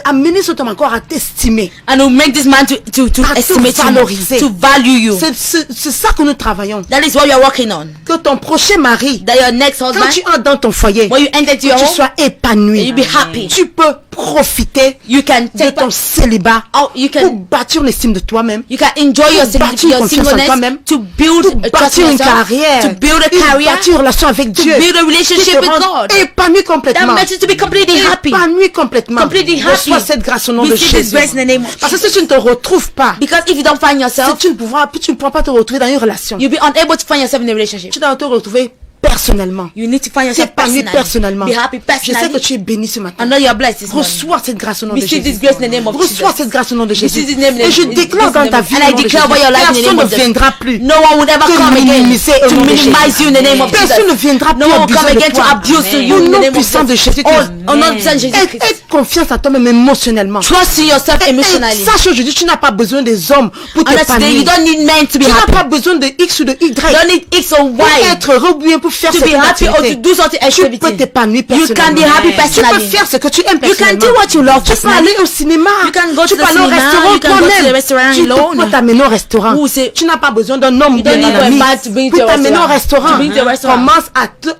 amener cet homme encore à t'estimer. And will make this man to À te estimate you, valoriser. to value you. C'est ça que nous travaillons. That is what you are working on. Que ton prochain mari, That your next quand husband, tu entres dans ton foyer, when you enter to your que tu home, sois épanoui. and you be happy. Tu peux profiter You can de take ton back, célibat oh, you pour can bâtir l'estime de toi-même. you can enjoy your, bâtir your confiance en singleness, toi-même, to build Pour a trust in bâtir une yourself, carrière. to build a career, Bâtir une relation avec to Dieu. build a relationship Qui te with rend God. épanoui That complètement. makes you to be completely happy. Épanoui complètement. Completely happy. Reçois cette grâce au nom de Receive this Jésus. grace in the name of Parce que Jesus. si tu ne te retrouves pas, Because if you don't find si yourself, tu ne pourras pas te retrouver dans une relation. you'll be unable to find yourself in a relationship. Tu dois te retrouver personnellement. You need to find yourself T'épanouir personnellement. Be happy Je sais que personally. tu es béni ce matin. I know you are blessed this morning. Reçois cette grâce au nom de Receive Jésus. this grace in the name of Reçois Jesus. cette grâce au nom de Jésus. Receive this name in Et je the- déclare dans ta vie and au I nom de declare Jésus. over your life in the Personne name ne of Jesus. viendra plus No one would ever te come again minimiser au to nom de Jésus. minimize you in the name of Personne ne Jesus. viendra No plus one will come abuser de again to toi. abuse you Amen. in Au the nom name of puissant de Jesus. Jésus Oh, Christ. au nom de Saint Jésus Et Christ. confiance en toi-même émotionnellement. Trust in yourself Et emotionally. sache aujourd'hui, tu n'as pas besoin des hommes pour And that's today, you t'épanouir. don't need men to be Tu n'as happy. pas besoin de X ou de Y. You don't need X or Pour Y être heureux ou bien pour faire to cette be happy or to activité. do something Tu activity. peux t'épanouir You can be personnellement. happy Tu peux personally. faire ce que tu aimes You can personnellement. do what you love Tu peux personally. aller au cinéma. You can go tu to peux the aller au cinema. restaurant You can go to the toi-même. restaurant Tu alone. peux t'amener au restaurant. Ou c'est- Tu n'as pas besoin d'un homme You bien don't need d'un a ami man to bring pour to a t'amener au restaurant. restaurant. To bring to a restaurant. Commence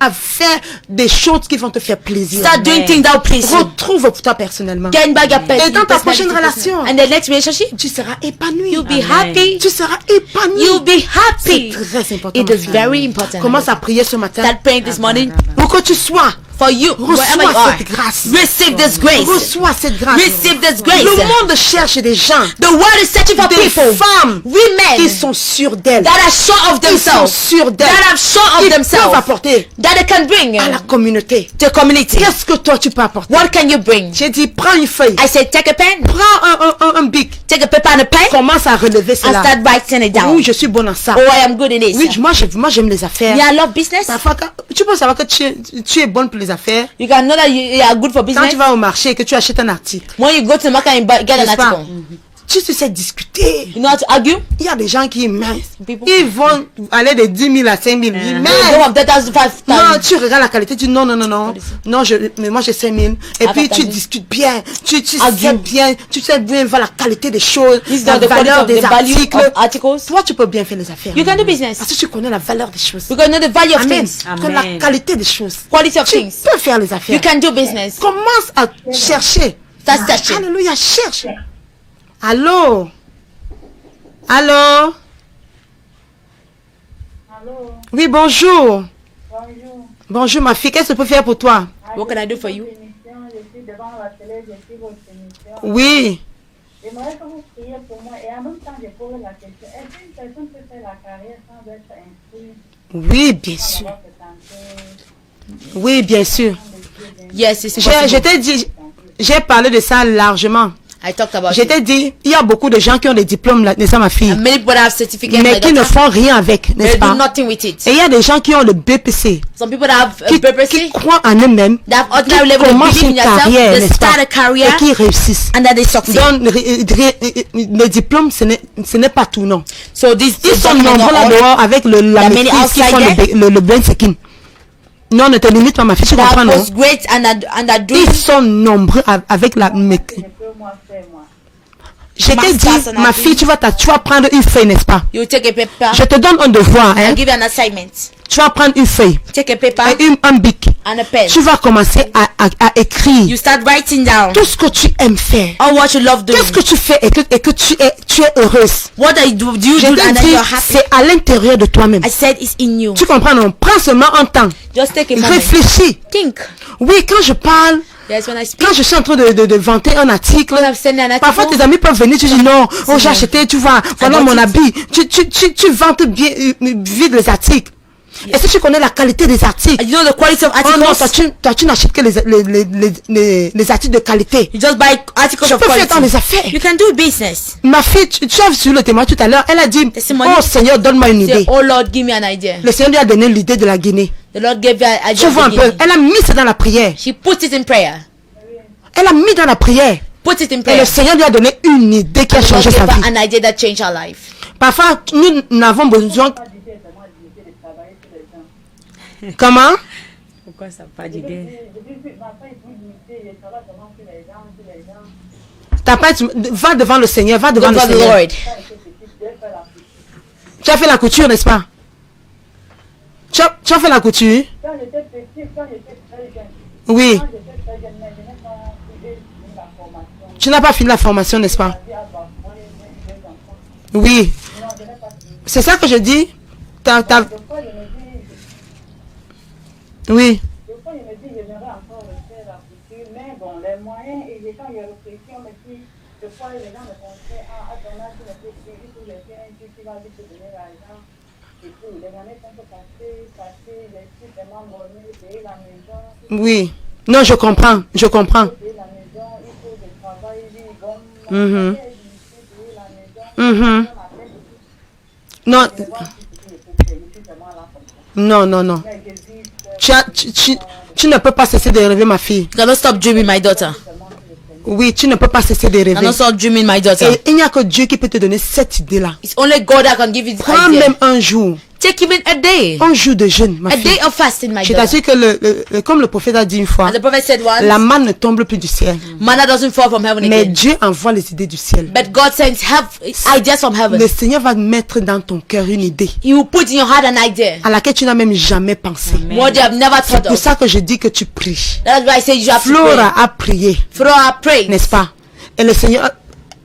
à faire des choses qui vont te faire plaisir. Start doing things that will please you. Retrouve toi personnellement. Gain back your Et dans ta prochaine personality. relation, And the next relationship, tu seras épanoui. you'll be Amen. happy. Tu seras épanoui. You'll be happy. C'est très important. It ma is fille. very important. Commence à prier ce matin. Start praying this morning Où que tu sois, for you, wherever you reçois are. cette grâce. Receive this grace. Reçois cette grâce. Receive this grace. Le monde cherche des gens, The world is searching for des people, femmes women qui sont sûres d'elles. that are sure of Ils sont themselves, sûrs d'elles. that are sure of Ils peuvent themselves, apporter that they can bring à la communauté. to the community. Qu'est-ce que toi tu peux apporter? What can you bring? J'ai dit, prends une feuille, I said, take a pen, prends un bic, take a paper and a pen, commence à relever and cela. start writing it down. Oui, je suis bonne en ça. Oh, I am good in this. Oui, moi j'aime les affaires. Yeah, I love business. Parfois, tu peux savoir que tu es bonne pour les affaires You can know that you are good for quand business. tu vas au marché et que tu achètes un article. When you go to the market and get an N'est-ce pas? article, Tu sais discuter. you know how to argue. Il y a des gens qui mince. People- Ils vont aller de 10 000 à 5 000. You Mais go from 10,000 to 5,000. non, tu regardes la qualité, tu dis non. Non, mais moi j'ai 5 000. Et Ah, puis tu partagez. discutes bien. Tu Argue. sais bien voir la qualité des choses, This is la the quality valeur of des the value articles. of articles. Toi, tu peux bien faire les affaires. You can do business. Parce que tu connais la valeur des choses. You can know the value of Amen. things, Que la Amen. qualité des choses. quality of Tu things. peux faire les affaires. You can do business. Commence à chercher. Start searching. Alléluia, cherche. Allô? Allô? Oui, bonjour. Bonjour, ma fille. Qu'est-ce que je peux faire pour toi? What can I do for you? Je suis devant la télé, je suis votre émission. Oui. J'aimerais que vous priez pour moi et en même temps je pose la question. Est-ce qu'une personne peut faire la carrière sans être instruite Oui, bien sûr. dans votre santé? Oui, bien sûr. Yes, it's Je possible. t'ai dit, j'ai parlé de ça largement. I talked about Je it. t'ai dit, il y a beaucoup de gens qui ont des diplômes, là, n'est-ce pas, ma fille? Many people have certificates, Mais my qui ne daughter, font rien avec, n'est-ce they do pas? nothing with it. Et il y a des gens qui ont le BPC, Some people have a qui purpose, croient en eux-mêmes, they have qui ordinary level of commencent belief in une yourself, carrière, they n'est-ce start pas? a career, Et qui réussissent. and then they succeed. Donc, le diplôme, ce n'est pas tout, non. So this Ils sont nombreux là-dehors avec la There are many maîtrise qui font outside le brain checking. Non, ne te limite pas, ma fille, tu They comprends, are non? post-grade and are doing Ils sont nombreux avec la maîtrise. Je peux moi faire moi. Je t'ai Masters dit, and ma everything. fille, tu vas prendre une feuille, n'est-ce pas? you take a paper, Je te donne un devoir, hein. I'll give you an assignment. Tu vas prendre une feuille Take a paper et un bic. and a pen. Tu vas commencer à écrire You start writing down tout ce que tu aimes faire. all what you love doing. Qu'est-ce que tu fais et que tu es heureuse. What do you do Je and t'ai then dit, you're happy. c'est à l'intérieur de toi-même. I said it's in you. Tu comprends, non? Prends seulement un temps. Just take a moment. Réfléchis. Think. Oui, quand je parle, Yes, when I speak, quand je suis en train de vanter un article, when I'm sending an parfois article, tes amis peuvent venir, tu dis non, oh j'ai acheté, tu vois, voilà bought mon it. habit. Tu vantes bien, vite les articles. Est-ce que tu connais la qualité des articles? you know the quality of Oh non, articles. toi tu n'achètes que les articles de qualité. You just buy articles Tu of peux faire dans les quality. affaires. You can do business. Ma fille, tu as vu le témoin tout à l'heure, elle a dit, Testimony. oh Seigneur, donne-moi une Say, idée. oh Lord, give me an idea. Le Seigneur lui a donné l'idée de la Guinée. The Lord gave you an Tu idea. vois un peu, elle a mis ça dans la prière. She put it in prayer. Elle a mis dans la prière. Put it in Et prayer. le Seigneur lui a donné une idée qui a The Lord changé sa gave vie. her an idea that changed her life. Parfois, nous n'avons besoin... Comment? Pourquoi ça pas d'idée? T'as pas... Va devant le Seigneur, va devant Go le for the Seigneur. Lord. Tu as fait la couture, n'est-ce pas? Tu as fait la couture? Quand j'étais petite, quand j'étais très jeune, Oui. quand j'étais très jeune, mais je n'ai pas suivi la formation. Tu n'as pas fini la formation, n'est-ce pas? J'ai avoir moi, j'ai deux enfants. Oui. Non, je n'ai pas suivi. C'est ça que je dis. Des fois, je me dis, Oui. j'aimerais encore refaire la couture, mais bon, les moyens, et quand je réfléchis, on me dit, des fois, les gens me conseillent, à ton âge, tu ne peux plus, il faut laisser un truc qui va vite te donner l'argent, et tout. Les années sont passées, les filles vraiment bonnes, payer la maison, Oui. Non, je comprends. Je comprends. payer la maison, il faut du travail, oui, bon, Mhm. payer la maison, Mhm. Non. Non, non, non. Tu ne peux pas cesser de rêver, ma fille. You cannot stop dreaming, my daughter. Oui, tu ne peux pas cesser de rêver. And don't stop dreaming, my daughter. Et il n'y a que Dieu qui peut te donner cette idée-là. It's only God that can give you this Prends idea. même un jour. Take even a day. Un jour de jeûne, ma A fille. day of fasting, my Je daughter. t'assure que comme le prophète a dit une fois, As the prophet said once, la manne ne tombe plus du ciel. manna doesn't fall from heaven Mais again. Dieu envoie les idées du ciel. But God sends ideas from heaven. Le Seigneur va mettre dans ton cœur une idée He will put in your heart an idea. à laquelle tu n'as même jamais pensé. What you have never C'est thought pour of. ça que je dis que tu pries. That's why I say you have to pray. Flora a prié, Flora prayed. n'est-ce pas? Et le Seigneur,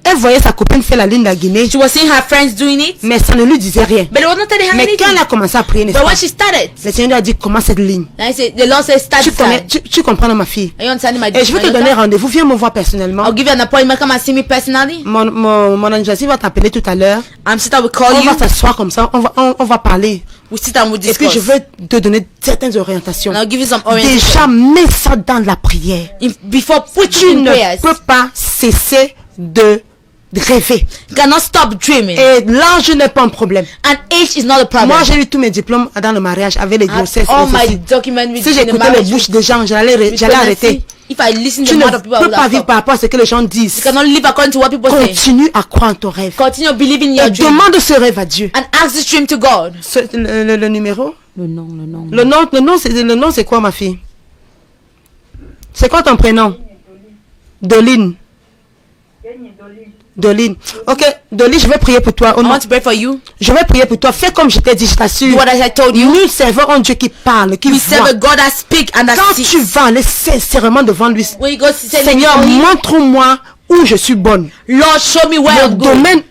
elle voyait sa copine faire la ligne de la Guinée, She was seeing her friends doing it, mais ça ne lui disait rien. but it was not telling her Mais quand elle anything. a commencé à prier, n'est-ce But pas? when she started, Le Seigneur lui a dit, comment cette ligne? and I said, the Lord said, start Tu this connais, time. tu comprends, ma fille? Are you understanding my Et je vais te my donner daughter? rendez-vous, viens me voir personnellement. I'll give you an appointment. Come and see me personally. Mon Anjasi va t'appeler tout à l'heure. I'm sister will call On you. va s'asseoir comme ça, on va parler. We sit and we Et puis discuss. je vais te donner certaines orientations. And I'll give you some orientation. Déjà, mets ça dans la prière. Before put Tu you in ne prayers. peux pas cesser de rêver. You cannot stop dreaming. Et l'âge n'est pas un problème. And age is not a problem. Moi, j'ai eu tous mes diplômes dans le mariage avec les I had grossesses. all et my ceci. documents with Si in the j'écoutais les marriage bouches des gens, j'allais with arrêter. pregnancy. If I listen to Tu the ne mouth of people, I peux will pas have vivre stopped. par rapport à ce que les gens disent. You cannot live according to what people say. Continue à croire en ton rêve. Continue believing in Et your dream. demande ce rêve à Dieu. And ask this dream to God. Le numéro? Le nom, le nom. Le nom, c'est quoi, ma fille? C'est quoi ton prénom? Doline. Doline. Ok, Doline, je vais prier pour toi. Au I nom- want to pray for you. Je vais prier pour toi. Fais comme je t'ai dit, je t'assure. Do what I told you. Nous servons un Dieu qui parle, qui We serve voit. a God that speak and that Quand tu sees. vas aller sincèrement devant lui, When you go to say, Seigneur, montre-moi où je suis bonne. Lord, show me where Le I'm good. domaine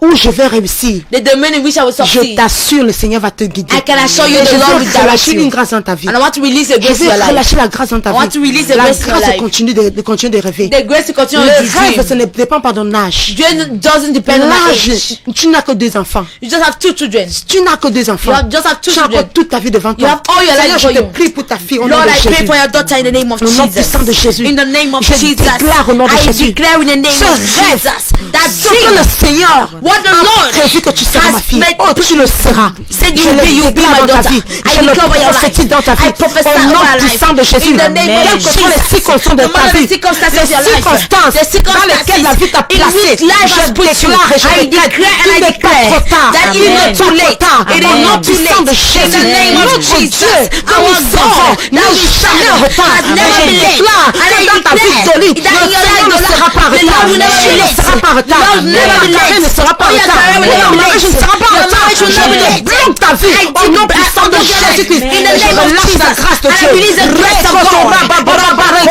où je vais réussir. The domain in which I will Je succeed. t'assure, le Seigneur va te guider. I can assure you Et the je Lord will veux direct relâcher you. une grâce dans ta vie. And I want to release the Je grace in veux your life. relâcher la grâce dans ta I vie. want to release the La grace in your grâce life. continue de continuer de rêver. The grace to continue Le to rêve, ça dream. ne dépend pas de ton âge. Dream doesn't depend on my L'âge, age. tu n'as que 2 enfants. You just have 2 children. Tu n'as que 2 enfants. Just have 2 Tu as encore children. toute ta vie devant toi. You have all your Seigneur, life je for te you. prie pour ta fille au nom Lord, de I pray Jésus. for your daughter in the name of Au nom Jesus. puissant de Jésus. In the name of Je Jesus. déclare au nom de I Jésus. declare in the name Ce of rêve, Jesus. That ce que le dream, Seigneur what the a Lord prévu que tu seras has ma fille. made- Oh, tu le seras. said Je you will le be, you will be déclare my dans ta daughter. vie. I Je le declare over your prophétise life. dans ta vie. I prophesy Au nom over your life. puissant de Jésus. In the name of Quelles que soient les Jesus. circonstances de No ta matter vie, the circumstances les of your life, circonstances the dans lesquelles la vie t'a in placé, which life has je put you, déclare et je I déclare declare and qu'il I n'est pas declare trop tard. that it is not too late. It is Au nom not too puissant de late. In Jésus, the name of notre Jesus, Dieu, que our nous servons, God, that n'est we jamais en serve, retard. has never Je been late. déclare And I que dans ta vie, declare Dolly, that in your Seigneur life, ne sera pas en the retard. Lord will never Tu be ne late. seras pas en retard. The Lord will never be Ta carrière late. ne sera pas en Oh, your retard. career will never Ton be mariage late. ne sera pas en Your retard. marriage will Je never be late. débloque ta vie I au nom declare- puissant de I declare Jésus-Christ. in the Je name of relâche la Jesus. grâce de And I Dieu. release the grace of God.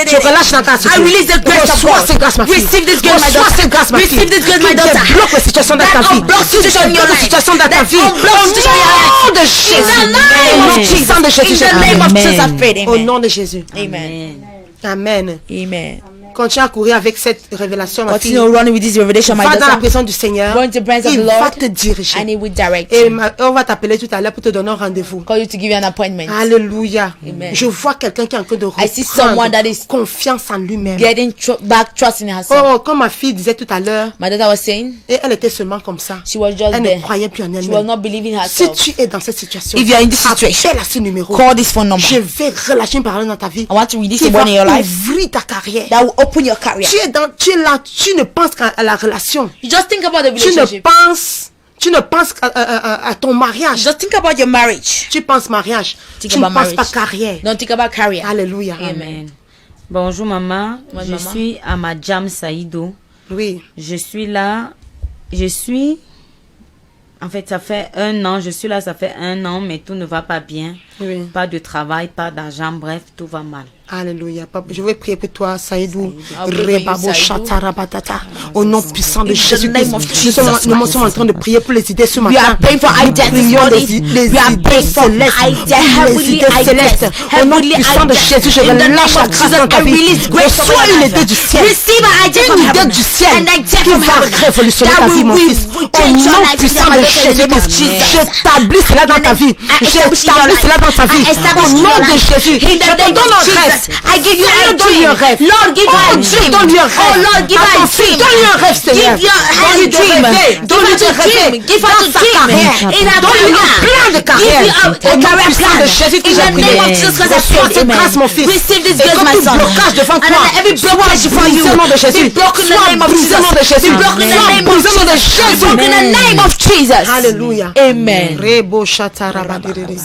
Je relâche la grâce de I Dieu. release the grace of Reçois God. ces grâces, ma fille. Receive this grace, my Reçois daughter. ces grâces, ma fille. Receive this grace, my Qui daughter. débloque les situations dans ta That vie. unblocks Qui situation in your débloque les life. situations dans ta That vie. Au unblocks situation in your life. nom de In Jésus. the name Au of nom Jesus. puissant de Jésus. In the name of Amen. Jesus, I pray. Au Amen. nom de Jésus. Amen. Amen. Amen. Continue à courir avec cette révélation, ma fille. Continue running with this revelation, my Va dans la daughter. présence du Seigneur. Go into the presence of Il the va Lord. te diriger. And he will direct Et you. on va t'appeler tout à l'heure pour te donner un rendez-vous. Call you to give you an appointment. Alléluia. Amen. Je vois quelqu'un qui est en train de I see someone that reprendre is confiance en lui-même. Getting back trust in herself. Oh, comme ma fille disait tout à l'heure, My daughter was saying et elle était seulement comme ça. she was just Elle there. ne croyait plus en She was elle-même. not believing Si herself. tu es dans cette situation, If you are in this situation, appelle à ce numéro. call this phone number. Je vais relâcher une parole dans ta vie. I want to release Qui a va word in your life ouvrir ta carrière. that will open your career. Tu es là, tu ne penses qu'à la relation. You just think about the Tu ne relationship. penses à ton mariage. Just think about your marriage. Tu penses mariage. Think Tu ne about penses pas marriage. carrière. Don't think about career. Alléluia. Amen. Bonjour maman, Ouais, je maman. suis Amadjam Saïdo. Oui. Je suis là, en fait ça fait 1 an, je suis là, ça fait 1 an, mais tout ne va pas bien. Oui. Pas de travail, pas d'argent, bref, tout va mal. Alléluia. Papa, je vais prier pour toi, Saïdou. I'll pray for you, Rebabo Saïdou. Chatarabatata. Au nom puissant de In the Jésus-Christ. name of Nous sommes en train de prier pour les idées ce We matin. are praying for ideas this Prions morning. les We are idées praying for célestes. ideas, Les heavenly idées célestes. ideas. Au nom Heavenly puissant de ideas. Jésus, je In the name relâche la of grâce Jesus, dans ta I vie. release grace Reçois over une your idée life. du ciel. Receive an idea from Une idée heaven. du ciel An idea qui from va heaven. révolutionner That ta vie, will- mon will- fils. will Au change your nom life, puissant my de daughter, in the name of Jésus-Christ, Jesus. j'établis cela dans ta vie. I establish in your J'établis life. cela dans ta vie. I establish Au in nom your de life. Jésus, In the je te name donne of un rêve. Jesus, I give you a Donne-lui un dream. rêve. Lord, give her a Oh, dream. donne-lui un rêve. Oh Lord, give her a dream. Donne-lui un rêve, Seigneur. Give her a dream. Donne-lui Give her un a dream. rêve. Give her a Dans sa dream. carrière. In her Donne-lui un career. plan de Give carrière. you a Au nom career puissant plan. de Jésus que In j'ai the name of prié. Jesus Christ, I Reçois pray. cette Amen. grâce, mon fils. Receive this Et grace, comme my tout son. blocage devant And toi, every blockage soit before you, brisé au nom de Jésus. be broken in the Sois name of brisé Jesus. au nom de Jésus. Be broken in the Sois name of brisé au nom de Jesus. Be Jésus. broken in the name of Jesus. Alléluia. Amen. Rebo shatarabadiri.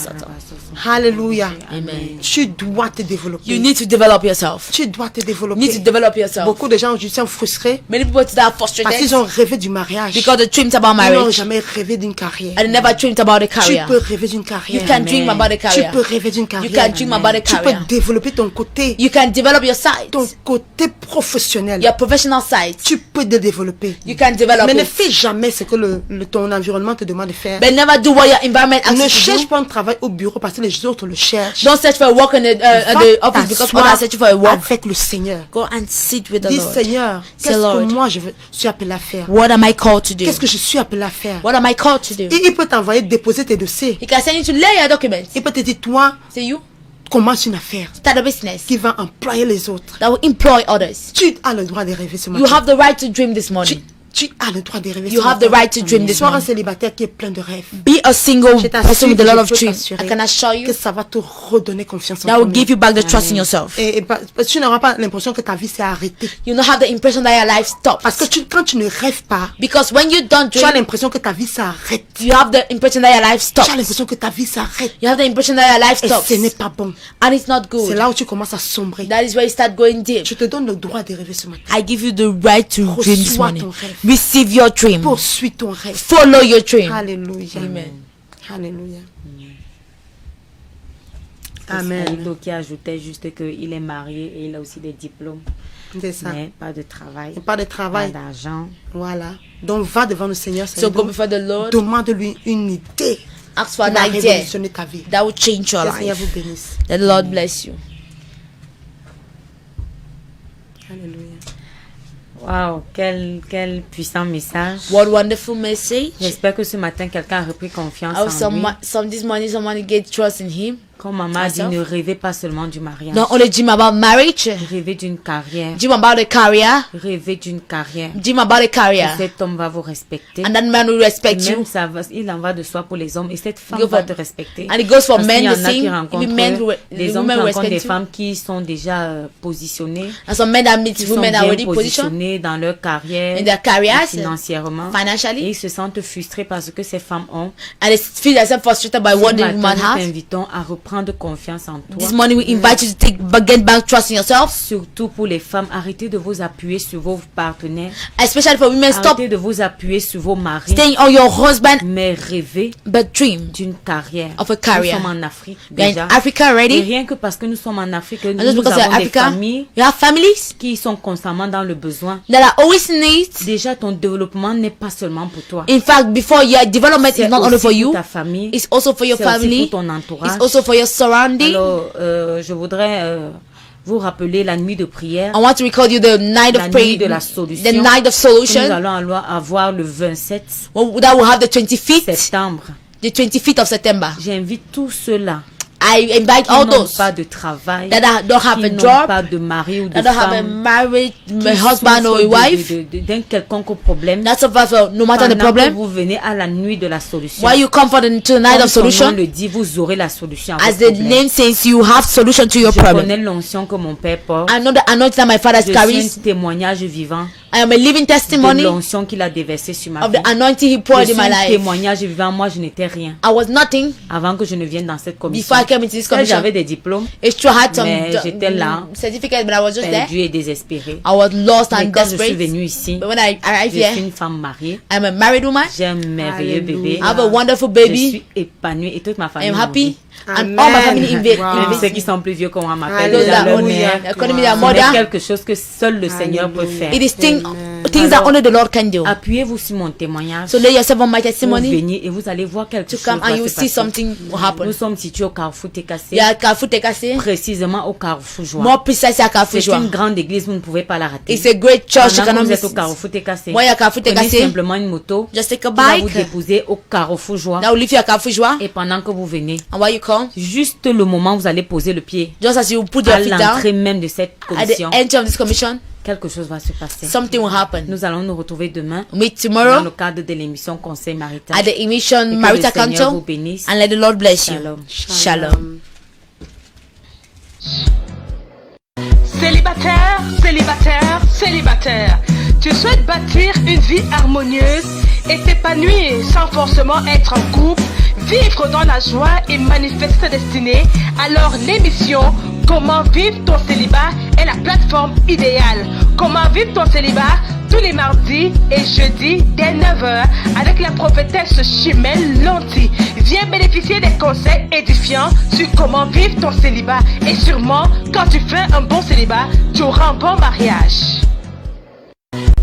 Alléluia. Amen. Tu dois te développer. You need to develop yourself. Tu dois te You développer. need to develop yourself. Beaucoup de gens aujourd'hui sont frustrés Many people today are parce frustrated qu'ils ont rêvé du mariage. because they dreamed about Ils n'ont marriage jamais rêvé d'une carrière. and they never dreamed about a Tu career. peux rêver d'une carrière. You can dream about a Tu career. peux rêver d'une You carrière. can dream about a Tu peux career. développer ton côté, You can develop your side, ton côté professionnel. your professional side. Tu peux te développer. You can develop Mais ne it. fais jamais ce que ton environnement te demande de faire. But never do what your environment asks Ne you to cherche do. pas un travail au bureau parce que les autres le cherchent. Don't search for a work in the office because t'asseoir others are searching for a work. avec le Seigneur. Go and sit with the Dis Lord. Seigneur, Say, qu'est-ce Lord, que moi je suis appelé à faire? what am I called to do? Qu'est-ce que je suis appelé à faire? What am I called to do? Il peut t'envoyer déposer tes dossiers. He can send you to lay your documents. Il peut te dire, toi, Say you commence une affaire start a business qui va employer les autres. that will employ others. Tu as le droit de rêver ce You matin. have the right to dream this morning. Tu as le droit de rêver You ce have matin. the right to dream this Sois un morning. célibataire qui est plein de rêves. Be a single Je person t'assure with a que lot je of peux dreams. t'assurer I can assure que you ça va te redonner confiance en that will toi-même. give you back the trust in yourself. Et tu n'auras pas l'impression que ta vie s'est arrêtée. You don't have the impression that your life stops. Parce que quand tu ne rêves pas, Because when you don't tu as dream, l'impression que ta vie s'arrête. you have the impression that your life Tu stops. as l'impression que ta vie s'arrête. You have the impression that your life Et stops. ce n'est pas bon. And it's not C'est good. là où tu commences à sombrer. That is where you start going deep. Je te donne le droit de rêver ce matin. I give you the right to dream this Reçois morning. ton rêve. Receive your dream. Poursuis ton rêve. Follow your dream. Alléluia. Amen. Alléluia. Amen. Amen. Qui ajoutait juste qu'il est marié et il a aussi des diplômes, C'est ça. mais pas de travail, Pas de pas travail. d'argent. Voilà. Donc va devant le Seigneur. So go before the Lord. Demande-lui une idée Ask for qui an va idea révolutionner ta vie. that will change your Que le Seigneur life. vous bénisse. That the Lord bless you. Alléluia. Waouh, quel puissant message. What wonderful message. J'espère que ce matin, quelqu'un a repris confiance Oh, en lui. this morning someone get trust in him. Comme maman a dit, Myself. ne rêvez pas seulement du mariage. Not only dream about marriage, Rêvez d'une carrière. dream about a career, Rêvez d'une carrière. dream about a Et career. cet homme va vous respecter. And that man will Et respect même you. ça va, il en va de soi pour les hommes. Et cette femme Go va for- te respecter. And it goes for Parce men qu'il y the en a qui same. rencontrent Even men who des the hommes qui women rencontrent des respect you. femmes qui sont déjà positionnées, And some men that meet qui sont women bien already positioned positionnées dans leur carrière, in their careers, financièrement. Et financially, ils se sentent frustrés parce que ces femmes ont. and they feel themselves frustrated by what Ce the matin, woman nous has. t'invitons à reprendre confiance en toi. This morning we invite you to get back trust in yourself, Surtout pour les femmes, arrêtez de vous appuyer sur vos partenaires. especially for women. Stop Arrêtez de vous appuyer sur vos maris. staying on your husband, Mais rêvez but dream d'une carrière. of a career. Nous sommes en Afrique We're déjà. in Africa Et already. rien que parce que nous sommes en Afrique, nous, And just nous because we're avons des Africa, familles you have families qui sont constamment dans le besoin. that are always in need. Déjà, ton développement n'est pas seulement pour toi. In fact, before your development C'est is not only aussi for you, ta famille. it's also for your C'est aussi family, pour ton entourage. it's also for your surrounding. Alors, je voudrais vous rappeler la nuit de prière. I want to recall you the night La of nuit prayer, de la solution. the night of Que nous solution. allons avoir le 27 That will have the 25th, septembre. the 25th of September. J'invite tous ceux-là I invite qui all n'ont those pas de travail, don't have qui a n'ont job, pas de mari ou de that don't have a femme, marriage, qui a husband or a souffrent wife. d'un quelconque problème. That's a no matter the Pendant que problem. vous venez à la nuit de la solution. While you come for to the night Comme of son nom solution, le dit, vous aurez la solution à as vos the problèmes. name says, you have solution to your Je problem. connais l'onction que mon père porte. I know the anointing that my father Je suis carries. un témoignage vivant I am a living de testimony l'onction qu'il a déversée sur ma of vie. the anointing he Je poured in suis my un life. témoignage vivant. Moi, je n'étais rien I was nothing avant que je ne vienne dans cette commission. before I came into this commission. J'avais des diplômes, It's true, I had some Mais j'étais là, certificate, but I was just there. perdu et désespéré. I was lost Mais and quand je suis desperate. venue ici, But when I arrived je suis here, une femme mariée. I'm a married woman. J'ai un merveilleux bébé. I have a wonderful Je baby. suis épanouie et toute ma I famille am m'envie. happy. And Amen. all my family Wow. Même ceux invite qui sont plus vieux qu'on m'appelle Alléluia. déjà leur Those mère. that are calling me their Ce n'est mother. quelque chose que seul le Seigneur peut faire. It is thing things that Alors, only the Lord can do. Appuyez-vous sur mon témoignage. So lay yourself on my Vous testimony venez et vous allez voir quelque to chose come va and you se see passer. something will happen. Nous sommes situés au Carrefour Técassé, Yeah, Carrefour Tekase. précisément au Carrefour Joie. More precise à Carrefour C'est une Joie. grande église, vous ne pouvez pas la rater. It's a great church. You Pendant que cannot vous êtes miss au it. Carrefour Técassé, Moi, il y a Carrefour prenez Tekase. simplement une moto Just take a qui va vous bike. déposer au Carrefour Joie. Now leave you at Carrefour Joie. Et pendant que vous venez, And while you come, juste le moment où vous allez poser le pied just as you put your à feet down, l'entrée même de cette at the commission, end of this commission, quelque chose va se passer. something will happen. Nous allons nous retrouver demain Meet dans le tomorrow cadre de l'émission Conseil marital. at the emission Et que Marital le Seigneur vous Council. bénisse. And let the Lord bless you. Shalom. Shalom. Célibataire, célibataire, célibataire. Tu souhaites bâtir une vie harmonieuse et t'épanouir sans forcément être en couple, vivre dans la joie et manifester ta destinée? Alors l'émission Comment vivre ton célibat est la plateforme idéale. Comment vivre ton célibat tous les mardis et jeudis dès 9h avec la prophétesse Chimène Lanty. Viens bénéficier des conseils édifiants sur comment vivre ton célibat. Et sûrement, quand tu fais un bon célibat, tu auras un bon mariage.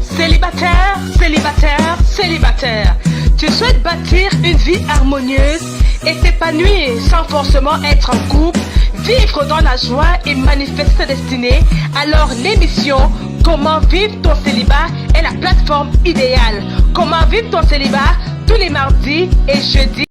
Célibataire, célibataire, célibataire. Tu souhaites bâtir une vie harmonieuse et t'épanouir sans forcément être en couple, vivre dans la joie et manifester ta destinée? Alors l'émission Comment vivre ton célibat est la plateforme idéale. Comment vivre ton célibat tous les mardis et jeudis.